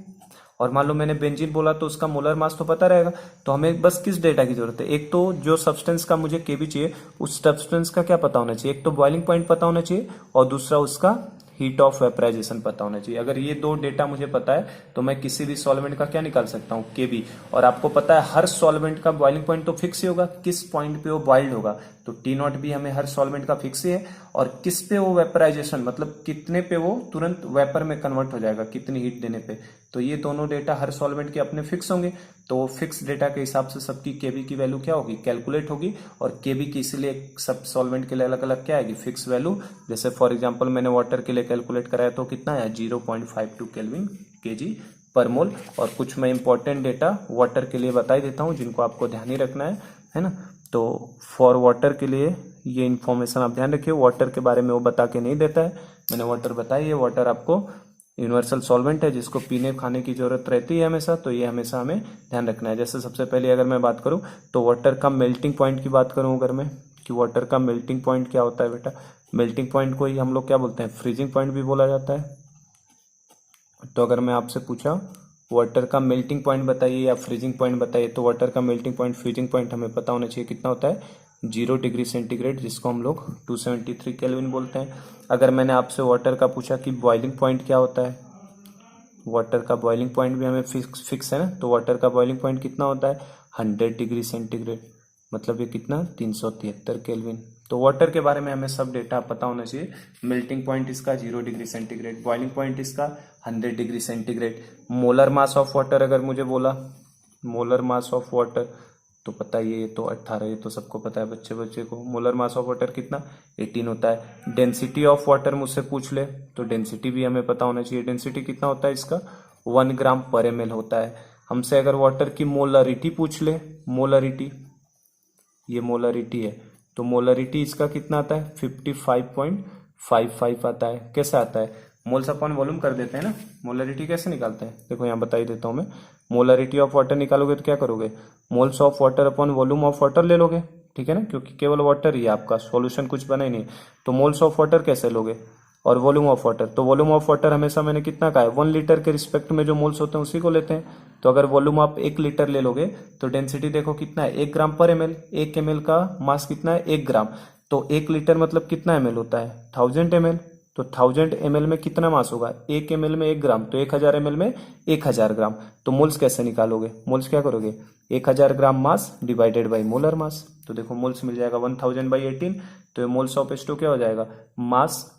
और मान लो मैंने बेंजीन बोला तो उसका मोलर मास तो पता रहेगा। तो हमें बस किस डेटा की जरूरत है, एक तो जो सब्सटेंस का मुझे केबी चाहिए उस सब्सटेंस का क्या पता होना चाहिए, एक तो बॉइलिंग पॉइंट पता होना चाहिए और दूसरा उसका हीट ऑफ वेपराइजेशन पता होना चाहिए। अगर ये दो डेटा मुझे पता है तो मैं किसी भी सॉल्वेंट का क्या निकाल सकता हूँ, केबी। और आपको पता है हर सॉल्वेंट का बॉइलिंग पॉइंट तो फिक्स ही होगा, किस पॉइंट पे वो बॉइल्ड होगा। तो टी नॉट भी हमें हर सॉल्वेंट का फिक्स ही है, और किस पे वो वेपराइजेशन मतलब कितने पे वो तुरंत वेपर में कन्वर्ट हो जाएगा, कितनी हीट देने पे। तो ये दोनों डेटा हर सॉल्वेंट के अपने फिक्स होंगे। तो फिक्स डेटा के हिसाब से सबकी केबी की वैल्यू क्या होगी, कैलकुलेट होगी। और केबी की इसीलिए सब सॉल्वेंट के लिए अलग अलग क्या आएगी, फिक्स वैल्यू। जैसे फॉर एग्जांपल मैंने वाटर के लिए कैलकुलेट कराया तो कितना आया 0.52 केल्विन केजी पर मोल। और कुछ मैं इंपॉर्टेंट डेटा वाटर के लिए बता ही देता हूँ जिनको आपको ध्यान ही रखना है ना। तो फॉर वाटर के लिए ये इन्फॉर्मेशन आप ध्यान रखिए, वाटर के बारे में वो बता के नहीं देता है, मैंने वाटर बताई है। वाटर आपको यूनिवर्सल सॉल्वेंट है जिसको पीने खाने की जरूरत रहती है हमेशा, तो ये हमेशा हमें ध्यान रखना है। जैसे सबसे पहले अगर मैं बात करूं तो वाटर का मेल्टिंग पॉइंट की बात करूं अगर मैं, कि वाटर का मेल्टिंग पॉइंट क्या होता है बेटा, मेल्टिंग पॉइंट को ही हम लोग क्या बोलते हैं, फ्रीजिंग पॉइंट भी बोला जाता है। तो अगर मैं आपसे पूछा वाटर का मेल्टिंग पॉइंट बताइए या फ्रीजिंग पॉइंट बताइए, तो वाटर का मेल्टिंग पॉइंट, फ्रीजिंग पॉइंट हमें पता होना चाहिए कितना होता है 0 डिग्री सेंटीग्रेड, जिसको हम लोग 273 केल्विन बोलते हैं। अगर मैंने आपसे वाटर का पूछा कि बॉइलिंग पॉइंट क्या होता है, वाटर का बॉइलिंग पॉइंट भी हमें फिक्स है ना, तो वाटर का बॉइलिंग पॉइंट कितना होता है 100 डिग्री सेंटीग्रेड, मतलब ये कितना 373 केल्विन। तो वाटर के बारे में हमें सब डेटा पता होना चाहिए। मेल्टिंग पॉइंट इसका 0 डिग्री सेंटीग्रेड, बॉइलिंग पॉइंट इसका 100 degree centigrade. Molar mass of water अगर मुझे बोला, मोलर मास ऑफ वाटर तो पता ही है, ये तो 18, ये तो सबको पता है बच्चे को। मोलर मास ऑफ वाटर कितना 18 होता है। डेंसिटी ऑफ वाटर मुझसे पूछ ले तो डेंसिटी भी हमें पता होना चाहिए, डेंसिटी कितना होता है इसका 1 ग्राम पर ml होता है। हमसे अगर वाटर की मोलरिटी पूछ ले, मोलरिटी, ये मोलरिटी है, तो मोलरिटी इसका कितना आता है 55.55 आता है। कैसे आता है, मोल्स अपॉन वॉल्यूम कर देते हैं ना। मोलरिटी कैसे निकालते हैं, देखो यहाँ बता ही देता हूँ मैं। मोलरिटी ऑफ वाटर निकालोगे तो क्या करोगे, moles of water upon volume of water ले लोगे, ठीक है ना, क्योंकि केवल वाटर ही है आपका, सॉल्यूशन कुछ बना ही नहीं। तो मोल्स ऑफ वाटर कैसे लोगे, और वॉल्यूम ऑफ वाटर, तो वॉल्यूम ऑफ वाटर हमेशा मैंने कितना कहा है 1 लीटर के रिस्पेक्ट में जो मोल्स होते हैं उसी को लेते हैं। तो अगर वॉल्यूम आप 1 लीटर ले लोगे तो डेंसिटी देखो कितना है 1 ग्राम पर ml, 1 ml का मास कितना है 1 ग्राम, तो 1 लीटर मतलब कितना ml होता है 1000 ml। तो 1000 ml में कितना मास होगा, 1 ml में 1 ग्राम, तो 1000 ml में 1000 ग्राम। तो मोल्स कैसे निकालोगे, मोल्स क्या करोगे 1000 gram mass divided by molar mass, तो देखो मोल्स मिल जाएगा 1000/18, तो ये मोल्स ऑफ H2 क्या हो जाएगा, मास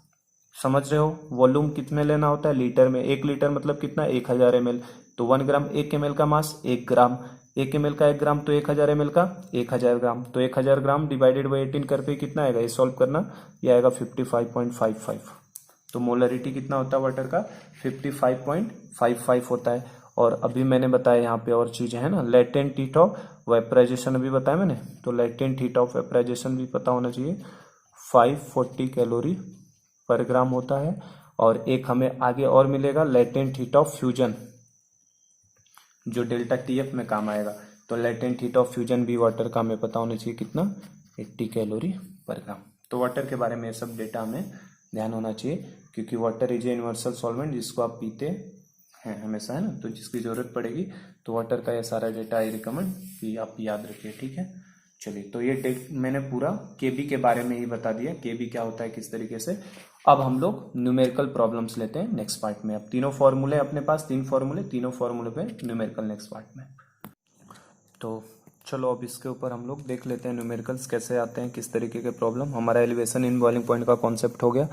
समझ रहे हो। वॉल्यूम कितने लेना होता है लीटर में, 1 लीटर मतलब कितना 1000 ml, तो 1 ग्राम 1 ml का मास 1 ग्राम, 1 ml का 1 ग्राम तो 1000 ml का 1000 ग्राम, तो 1000 ग्राम डिवाइडेड बाई 18 करके कितना आएगा, ये सॉल्व करना, ये आएगा 55.55। तो मोलरिटी कितना होता है वाटर का, 55.55 होता है। और अभी मैंने बताया यहाँ पे और चीजें है ना, लेटेंट हीट ऑफ वेपराइजेशन अभी बताया मैंने, तो लेटेंट हीट ऑफ वेपराइजेशन भी पता होना चाहिए, 540 कैलोरी पर ग्राम होता है। और एक हमें आगे और मिलेगा लेटेंट हीट ऑफ फ्यूजन, जो डेल्टा टीएफ में काम आएगा। तो लेटेंट हीट ऑफ फ्यूजन भी वाटर का हमें पता होना चाहिए कितना, 80 कैलोरी पर ग्राम। तो वाटर के बारे में ये सब डेटा हमें ध्यान होना चाहिए, क्योंकि water is a universal solvent, जिसको आप पीते हैं हमेशा, है ना, तो जिसकी जरूरत पड़ेगी। तो वाटर का ये सारा डेटा आई रिकमेंड कि आप याद रखिए, ठीक है। चलिए, तो ये मैंने पूरा केबी के बारे में ही बता दिया, केबी क्या होता है किस तरीके से। अब हम लोग न्यूमेरिकल प्रॉब्लम्स लेते हैं नेक्स्ट पार्ट में। अब तीनों फॉर्मूले अपने पास, 3 फॉर्मूले, तीनों फॉर्मूले पे न्यूमेरिकल नेक्स्ट पार्ट में। तो चलो अब इसके ऊपर हम लोग देख लेते हैं न्यूमेरिकल्स कैसे आते हैं, किस तरीके के प्रॉब्लम। हमारा एलिवेशन इन बॉइलिंग पॉइंट का कॉन्सेप्ट हो गया।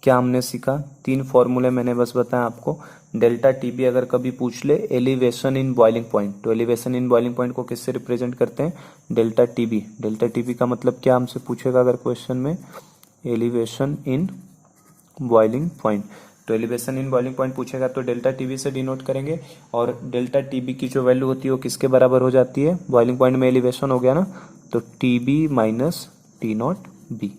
क्या हमने सीखा, 3 फॉर्मूले मैंने बस बताया आपको। डेल्टा टीबी अगर कभी पूछ ले एलिवेशन इन बॉइलिंग पॉइंट, तो एलिवेशन इन बॉइलिंग पॉइंट को किससे रिप्रेजेंट करते हैं, डेल्टा टीबी। डेल्टा टीबी का मतलब क्या हमसे पूछेगा अगर क्वेश्चन में, एलिवेशन इन बॉइलिंग पॉइंट। तो एलिवेशन इन बॉइलिंग पॉइंट पूछेगा तो डेल्टा टीबी से डिनोट करेंगे। और डेल्टा टीबी की जो वैल्यू होती है वो किसके बराबर हो जाती है, बॉइलिंग पॉइंट में एलिवेशन हो गया ना, तो TB minus T not be,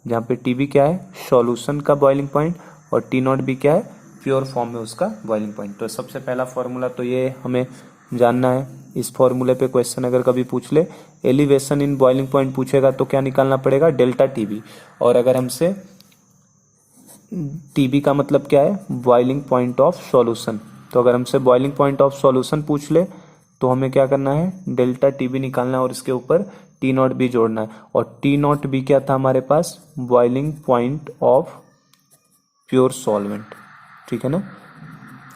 जहाँ पे टीबी क्या है, सॉल्यूशन का बॉइलिंग पॉइंट, और टी नॉट बी क्या है, प्योर फॉर्म में उसका बॉइलिंग पॉइंट। तो सबसे पहला फॉर्मूला तो ये हमें जानना है। इस फॉर्मूले पे क्वेश्चन अगर कभी पूछ ले, एलिवेशन इन बॉइलिंग पॉइंट पूछेगा तो क्या निकालना पड़ेगा, डेल्टा टीबी। और अगर हमसे टीबी का मतलब क्या है, बॉइलिंग पॉइंट ऑफ सॉल्यूशन, तो अगर हमसे बॉइलिंग पॉइंट ऑफ सॉल्यूशन पूछ ले तो हमें क्या करना है, डेल्टा टीबी निकालना है और इसके ऊपर टी नॉट बी जोड़ना है। और टी नॉट बी क्या था हमारे पास, boiling point of pure solvent, ठीक है ना।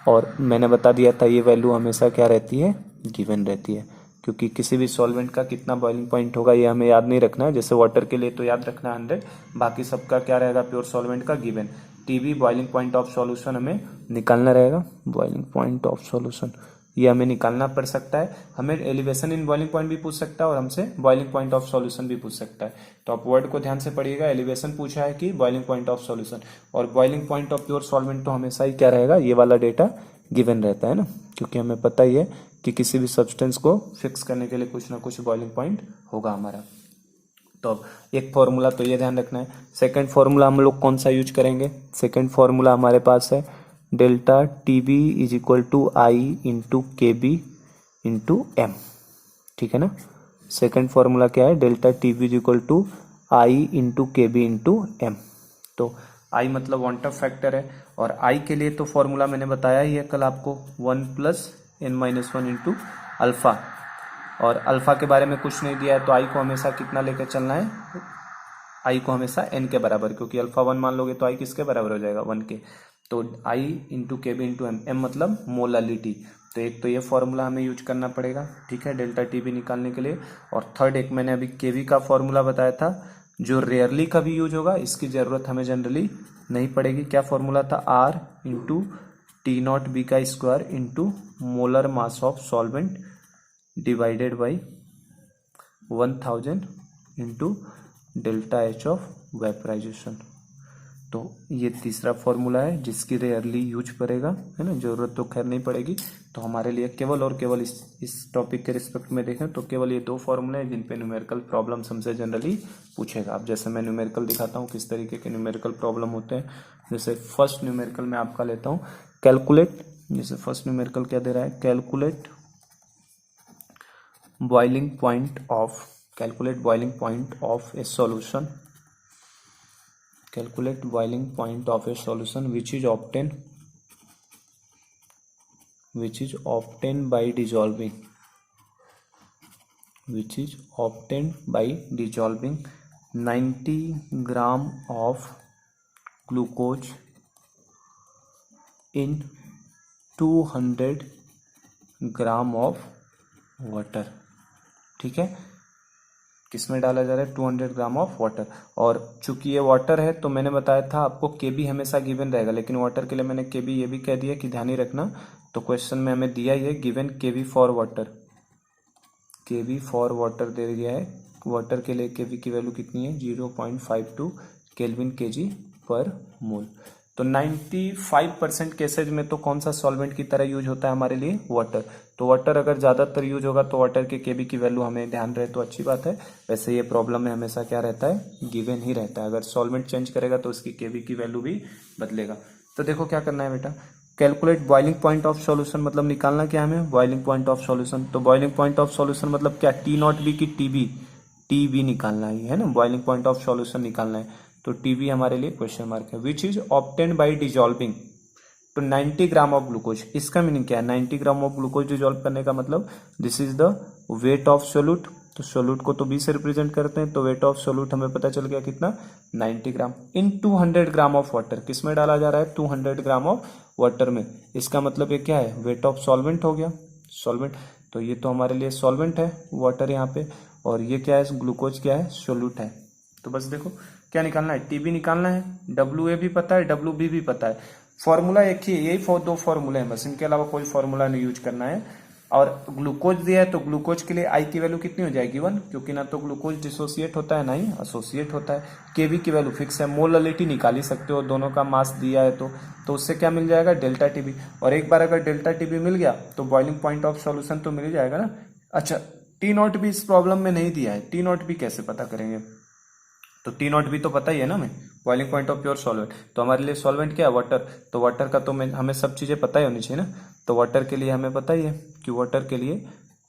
और मैंने बता दिया था ये वैल्यू हमेशा क्या रहती है, गिवन रहती है, क्योंकि किसी भी सॉल्वेंट का कितना बॉइलिंग पॉइंट होगा ये हमें याद नहीं रखना है। जैसे वाटर के लिए तो याद रखना है 100, बाकी सबका क्या रहेगा, प्योर सॉल्वेंट का given. TB boiling point of solution हमें निकालना रहेगा, बॉइलिंग पॉइंट ऑफ सॉल्यूशन ये हमें निकालना पड़ सकता है। हमें एलिवेशन इन बॉइलिंग पॉइंट भी पूछ सकता है और हमसे बॉइलिंग पॉइंट ऑफ सॉल्यूशन भी पूछ सकता है। तो आप वर्ड को ध्यान से पढ़िएगा, एलिवेशन पूछा है कि बॉइलिंग पॉइंट ऑफ सॉल्यूशन, और boiling point of pure solvent तो हमेशा ही क्या रहेगा, ये वाला डेटा गिवन रहता है ना, क्योंकि हमें पता ही है कि किसी भी सब्सटेंस को फिक्स करने के लिए कुछ ना कुछ बॉइलिंग पॉइंट होगा हमारा। तो अब एक फॉर्मूला तो ये ध्यान रखना है। सेकंड फॉर्मूला हम लोग कौन सा यूज करेंगे, सेकंड फॉर्मूला हमारे पास है delta T B is equal to I into K B into M, ठीक है ना। सेकंड फॉर्मूला क्या है, delta T B is equal to I into K B into M. तो आई मतलब वांट फैक्टर है, और आई के लिए तो फॉर्मूला मैंने बताया ही है कल आपको, 1 plus N minus 1 into alpha. और अल्फा के बारे में कुछ नहीं दिया है, तो आई को हमेशा कितना लेकर चलना है, आई को हमेशा एन के बराबर, क्योंकि अल्फा 1 मान लोगे तो आई किसके बराबर हो जाएगा, 1 के। तो आई into K B into M, M मतलब मोलालिटी। तो एक तो ये फॉर्मूला हमें यूज करना पड़ेगा, ठीक है, डेल्टा टी बी निकालने के लिए। और थर्ड एक मैंने अभी के बी का फॉर्मूला बताया था, जो रेयरली कभी यूज होगा, इसकी जरूरत हमें जनरली नहीं पड़ेगी। क्या फॉर्मूला था, R into T not B का square into molar mass of solvent divided by 1000 into delta H of vaporisation. तो ये तीसरा फॉर्मूला है जिसकी रेयरली यूज पड़ेगा, है ना, जरूरत तो खैर नहीं पड़ेगी। तो हमारे लिए केवल और केवल इस टॉपिक के रिस्पेक्ट में देखें तो केवल ये 2 फॉर्मूले हैं जिन पे न्यूमेरिकल प्रॉब्लम्स हमसे जनरली पूछेगा। अब जैसे मैं न्यूमेरिकल दिखाता हूँ किस तरीके के न्यूमेरिकल प्रॉब्लम होते हैं। जैसे फर्स्ट न्यूमेरिकल में आपका लेता हूँ कैलकुलेट, जैसे फर्स्ट न्यूमेरिकल क्या दे रहा है, calculate boiling point of A solution, calculate boiling point of a solution which is obtained by dissolving 90 gram of glucose in 200 gram of water, ठीक है, किसमें डाला जा रहा है, 200 ग्राम ऑफ वाटर। और चूंकि ये वाटर है तो मैंने बताया था आपको के बी हमेशा गिवन रहेगा, लेकिन वाटर के लिए मैंने के बी ये भी कह दिया कि ध्यान ही रखना। तो क्वेश्चन में हमें दिया ये given K B for water, KB for water दे दिया है। वाटर के लिए केवी की वैल्यू कितनी है 0.52 केल्विन केजी पर मोल। तो 95% केसेज में तो कौन सा सॉल्वेंट की तरह यूज होता है हमारे लिए वाटर। तो वाटर अगर ज़्यादातर यूज होगा तो वाटर के केवी की वैल्यू हमें ध्यान रहे तो अच्छी बात है। वैसे ये प्रॉब्लम में हमेशा क्या रहता है गिवन ही रहता है, अगर सॉल्वेंट चेंज करेगा तो उसकी केवी की वैल्यू भी बदलेगा। तो देखो क्या करना है बेटा, calculate boiling point of solution, मतलब निकालना क्या हमें बॉइलिंग पॉइंट ऑफ सॉल्यूशन। तो बॉइलिंग पॉइंट ऑफ सॉल्यूशन मतलब क्या टी नॉट बी की टी बी निकालना है ना, बॉइलिंग पॉइंट ऑफ सॉल्यूशन निकालना है। तो टीबी हमारे लिए क्वेश्चन मार्क है। Which is obtained by dissolving तो 90 ग्राम ऑफ ग्लूकोज। इसका मीनिंग क्या है 90 ग्राम ऑफ ग्लूकोज डिजॉल्व करने का मतलब this is the weight of solute. तो सोल्यूट को तो 20 से रिप्रेजेंट करते हैं, तो वेट ऑफ सोल्यूट हमें पता चल गया कितना 90 ग्राम इन 200 ग्राम ऑफ वाटर। किस में डाला जा रहा है 200 ग्राम ऑफ वाटर में। इसका मतलब ये क्या है वेट ऑफ सॉल्वेंट हो गया, सॉल्वेंट। तो ये तो हमारे लिए सॉल्वेंट है वाटर यहाँ पे, और ये क्या है ग्लूकोज क्या है सोल्यूट है। तो बस देखो क्या निकालना है टीबी निकालना है, डब्ल्यू ए भी पता है डब्ल्यू बी भी पता है। फॉर्मूला एक ही है, यही दो फॉर्मूले हैं बस, इनके अलावा कोई फॉर्मूला नहीं यूज करना है। और ग्लूकोज दिया है तो ग्लूकोज के लिए आई की वैल्यू कितनी हो जाएगी 1, क्योंकि ना तो ग्लूकोज डिसोसिएट होता है ना ही एसोसिएट होता है। केवी की वैल्यू फिक्स है, मोललिटी निकाल ही सकते हो, दोनों का मास दिया है तो उससे क्या मिल जाएगा डेल्टा टीबी। और एक बार अगर डेल्टा टीबी मिल गया तो बॉइलिंग पॉइंट ऑफ सॉल्यूशन तो मिल ही जाएगा ना। अच्छा टी नॉट भी इस प्रॉब्लम में नहीं दिया है, टी नॉट भी कैसे पता करेंगे। तो टी नॉट भी तो पता ही है ना हमें boiling point of pure solvent. तो हमारे लिए सॉल्वेंट क्या है वाटर, तो वाटर का तो हमें सब चीजें पता ही होनी चाहिए ना। तो वाटर के लिए हमें पता ही है कि वाटर के लिए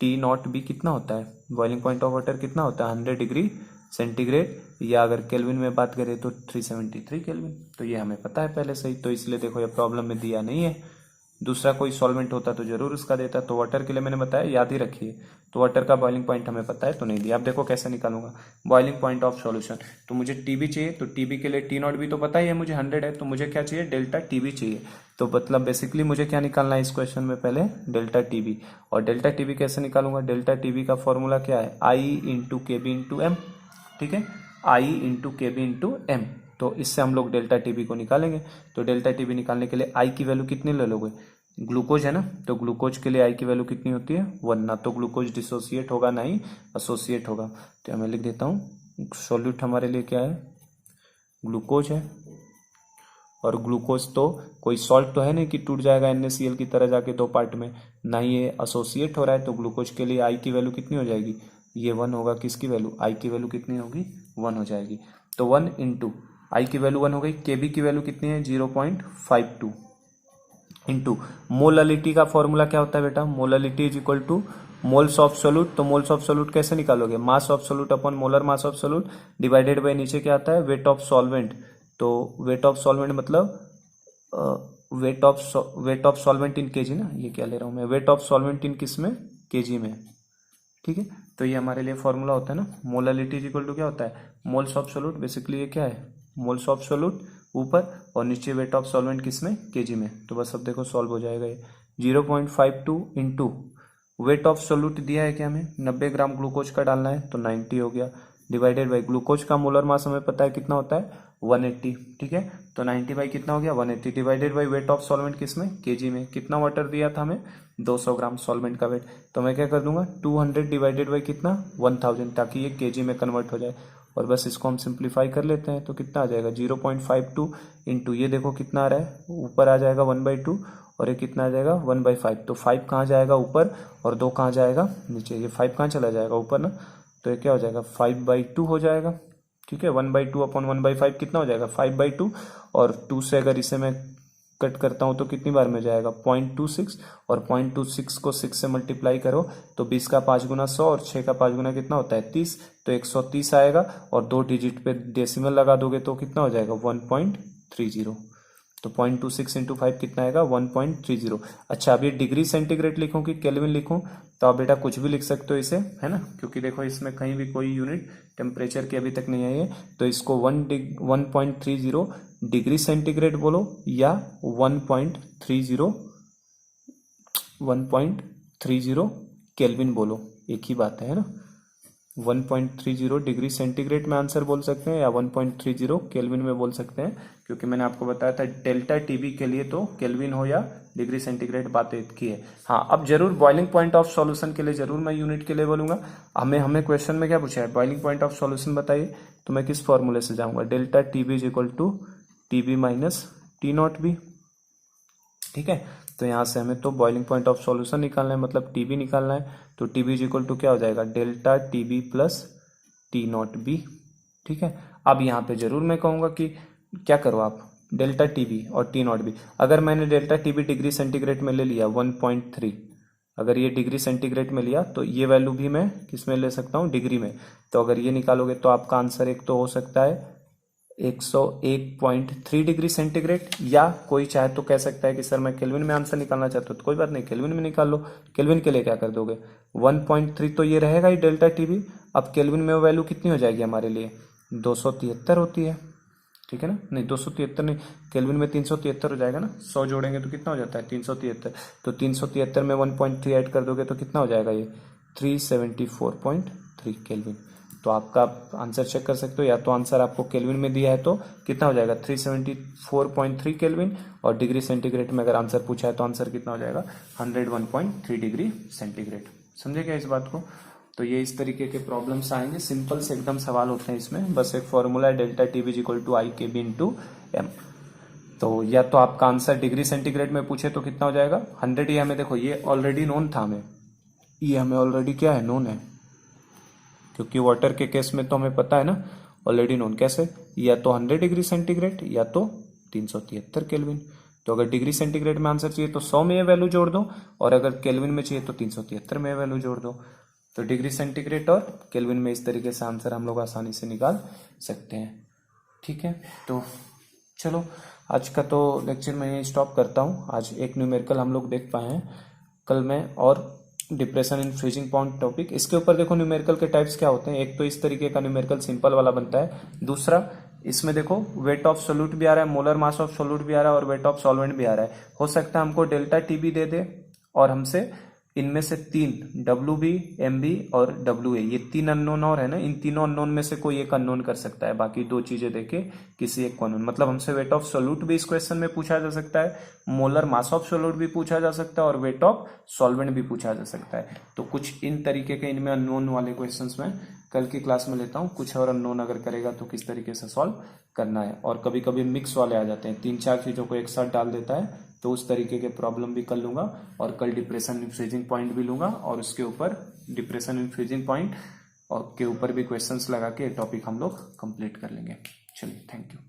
टी नॉट भी कितना होता है, बॉइलिंग पॉइंट ऑफ वाटर कितना होता है 100 डिग्री सेंटीग्रेड, या अगर केल्विन में बात करें तो 373 केल्विन। तो ये हमें पता है पहले से ही, तो इसलिए देखो ये प्रॉब्लम में दिया नहीं है। दूसरा कोई सॉल्वेंट होता तो जरूर उसका देता। तो वाटर के लिए मैंने बताया याद ही रखिए, तो वाटर का बॉइलिंग पॉइंट हमें पता है तो नहीं दिया। अब देखो कैसे निकालूंगा बॉइलिंग पॉइंट ऑफ सॉल्यूशन। तो मुझे टीबी चाहिए, तो टीबी के लिए टी नॉट भी तो पता ही है मुझे 100 है, तो मुझे क्या चाहिए डेल्टा टीबी चाहिए। तो मतलब बेसिकली मुझे क्या निकालना है इस क्वेश्चन में पहले डेल्टा टीबी। और डेल्टा टीबी कैसे निकालूंगा, डेल्टा टीबी का फॉर्मूला क्या है आई into K B into M. ठीक है आई into K B into M. तो इससे हम लोग डेल्टा टीबी को निकालेंगे। तो डेल्टा टीबी निकालने के लिए आई की वैल्यू कितनी ले लोगे, ग्लूकोज है ना, तो ग्लूकोज के लिए आई की वैल्यू कितनी होती है 1। ना तो ग्लूकोज डिसोसिएट होगा ना ही एसोसिएट होगा। तो मैं लिख देता हूँ सॉल्यूट हमारे लिए क्या है ग्लूकोज है, और ग्लूकोज तो कोई सॉल्ट तो है नहीं कि टूट जाएगा NaCl की तरह जाके 2 पार्ट में, ना ही ये एसोसिएट हो रहा है। तो ग्लूकोज के लिए आई की वैल्यू कितनी हो जाएगी, ये 1 होगा। किसकी वैल्यू आई की वैल्यू कितनी होगी 1 हो जाएगी। तो 1 इंटू आई की वैल्यू 1 हो गई, केबी की वैल्यू कितनी है 0.52 इंटू मोललिटी का फॉर्मूला क्या होता है बेटा, molality is equal to moles of solute. तो मोल्स ऑफ सोल्यूट कैसे निकालोगे, mass of solute upon molar mass of solute divided by नीचे क्या आता है वेट ऑफ सॉल्वेंट। तो वेट ऑफ सॉल्वेंट मतलब weight of solvent in KG ना, ये क्या ले रहा हूं मैं वेट ऑफ सॉल्वेंट इन किस में केजी में। ठीक है तो ये हमारे लिए फॉर्मूला होता है ना, मोललिटी इज इक्वल टू क्या होता है मोल्स ऑफ सोल्यूट। बेसिकली ये क्या है मोल्स ऑफ सोल्यूट ऊपर और नीचे वेट ऑफ सॉल्वेंट किसमें केजी में। तो बस अब देखो सॉल्व हो जाएगा ये 0.52 इंटू वेट ऑफ सोल्यूट दिया है कि हमें 90 ग्राम ग्लूकोज का डालना है तो 90 हो गया, डिवाइडेड बाई ग्लूकोज का मोलर मास हमें पता है कितना होता है 180। ठीक है तो 90 बाई कितना हो गया 180, divided by wait of solvent किसमें केजी में। कितना वाटर दिया था हमें 200 ग्राम सॉल्वेंट का वेट। तो मैं क्या कर दूंगा 200 डिवाइडेड बाई कितना 1000, ताकि ये केजी में कन्वर्ट हो जाए। और बस इसको हम सिंप्लीफाई कर लेते हैं तो कितना आ जाएगा 0.52 इंटू ये देखो कितना आ रहा है ऊपर आ जाएगा 1/2 और ये कितना आ जाएगा 1/5। तो 5 कहाँ जाएगा ऊपर और 2 कहाँ जाएगा नीचे, ये 5 कहाँ चला जाएगा ऊपर ना, तो ये क्या हो जाएगा 5/2 हो जाएगा। ठीक है 1/2 अपॉन 1/5 कितना हो जाएगा 5/2, और 2 से अगर इसे मैं कट करता हूं तो कितनी बार में जाएगा 0.26, और 0.26 को 6 से मल्टीप्लाई करो तो 20 का 5 गुना 100 और 6 का 5 गुना कितना होता है 30, तो 130 आएगा। और 2 डिजिट पे डेसिमल लगा दोगे तो कितना हो जाएगा 1.30। तो 0.26 इंटू 5 कितना आएगा 1.30। अच्छा अब ये डिग्री सेंटीग्रेड लिखूं कि केल्विन लिखूं, तो आप बेटा कुछ भी लिख सकते हो इसे, है ना, क्योंकि देखो इसमें कहीं भी कोई यूनिट टेम्परेचर की अभी तक नहीं आई है। तो इसको 1.30 डिग्री सेंटीग्रेड बोलो या 1.30 केल्विन बोलो, एक ही बात है ना। 1.30 डिग्री सेंटीग्रेड में आंसर बोल सकते हैं या 1.30 केल्विन में बोल सकते हैं, क्योंकि मैंने आपको बताया था डेल्टा टीबी के लिए तो केल्विन हो या डिग्री सेंटीग्रेड बात एक की है। हाँ, अब जरूर बॉइलिंग पॉइंट ऑफ सॉल्यूशन के लिए जरूर मैं यूनिट के लिए बोलूंगा। हमें क्वेश्चन में क्या पूछा है, बॉइलिंग पॉइंट ऑफ सॉल्यूशन बताइए, तो मैं किस फॉर्मूले से जाऊंगा, delta TB is equal to TB minus T not B. ठीक है, तो यहाँ से हमें तो बॉइलिंग पॉइंट ऑफ सॉल्यूशन निकालना है, मतलब टीबी निकालना है, तो टीबी इज इक्वल टू क्या हो जाएगा, delta TB plus T not B. ठीक है, अब यहाँ पे जरूर मैं कहूँगा कि क्या करो आप, डेल्टा टीबी और टी नॉट बी, अगर मैंने डेल्टा टीबी डिग्री सेंटीग्रेड में ले लिया 1.3, अगर ये डिग्री सेंटीग्रेड में लिया तो ये वैल्यू भी मैं किस में ले सकता हूँ, डिग्री में। तो अगर ये निकालोगे तो आपका आंसर एक तो हो सकता है 101.3 डिग्री सेंटीग्रेड, या कोई चाहे तो कह सकता है कि सर मैं केल्विन में आंसर निकालना चाहता हूँ, तो कोई बात नहीं, केल्विन में निकाल लो। केल्विन के लिए क्या कर दोगे, 1.3 तो ये रहेगा ही डेल्टा टीबी, अब केल्विन में वैल्यू कितनी हो जाएगी हमारे लिए, 273 होती है। ठीक है ना, नहीं 273 नहीं, केल्विन में 373 हो जाएगा ना, 100 जोड़ेंगे तो कितना हो जाता है 373, तो 373 में 1.3 ऐड कर दोगे तो कितना हो जाएगा ये 374.3 केल्विन। तो आपका आंसर चेक कर सकते हो, या तो आंसर आपको केल्विन में दिया है तो कितना हो जाएगा 374.3 केल्विन, और डिग्री सेंटीग्रेड में अगर आंसर पूछा है तो आंसर कितना हो जाएगा 101.3 डिग्री सेंटीग्रेड। समझे क्या इस बात को। तो ये इस तरीके के प्रॉब्लम्स आएंगे, सिंपल से एकदम सवाल होते हैं इसमें, बस एक फॉर्मूला है delta TB equal to i K B into M. तो या तो आपका आंसर डिग्री सेंटीग्रेड में पूछे तो कितना हो जाएगा 100, ये हमें देखो ये ऑलरेडी नोन था, ये हमें ऑलरेडी क्या है, नोन है, क्योंकि वाटर के केस में तो हमें पता है ना ऑलरेडी नोन, कैसे, या तो 100 डिग्री सेंटीग्रेड या तो 373 केल्विन। तो अगर डिग्री सेंटीग्रेड में आंसर चाहिए तो 100 में ये वैल्यू जोड़ दो, और अगर केल्विन में चाहिए तो 373 में वैल्यू जोड़ दो। तो डिग्री सेंटीग्रेड और केल्विन में इस तरीके से आंसर हम लोग आसानी से निकाल सकते हैं। ठीक है, तो चलो आज का तो लेक्चर मैं यहीं स्टॉप करता हूँ। आज एक न्यूमेरिकल हम लोग देख पाए हैं, कल मैं और depression in freezing point topic, इसके ऊपर देखो न्यूमेरिकल के टाइप्स क्या होते हैं। एक तो इस तरीके का न्यूमेरिकल सिंपल वाला बनता है, दूसरा इसमें देखो वेट ऑफ सोल्यूट भी आ रहा है, मोलर मास ऑफ सोल्यूट भी आ रहा है, और वेट ऑफ सॉल्वेंट भी आ रहा है। हो सकता है हमको डेल्टा टीबी दे दे और हमसे इनमें से 3 WB, MB और WA, ये 3 अननोन और है ना, इन तीनों अननोन में से कोई एक अननोन कर सकता है, बाकी 2 चीजें देके किसी एक को अननोन। मतलब हमसे वेट ऑफ सोल्यूट भी इस क्वेश्चन में पूछा जा सकता है, मोलर मास ऑफ सोल्यूट भी पूछा जा सकता है, और वेट ऑफ सॉल्वेंट भी पूछा जा सकता है। तो कुछ इन तरीके के इनमें अननोन वाले क्वेश्चंस में कल की क्लास में लेता हूँ, कुछ और अननोन अगर करेगा तो किस तरीके से सॉल्व करना है। और कभी कभी मिक्स वाले आ जाते हैं, 3-4 चीजों को एक साथ डाल देता है, तो उस तरीके के प्रॉब्लम भी कर लूंगा। और कल डिप्रेशन इन फ्रीजिंग पॉइंट भी लूंगा, और उसके ऊपर डिप्रेशन इन फ्रीजिंग पॉइंट और के ऊपर भी क्वेश्चंस लगा के टॉपिक हम लोग कंप्लीट कर लेंगे। चलिए, थैंक यू।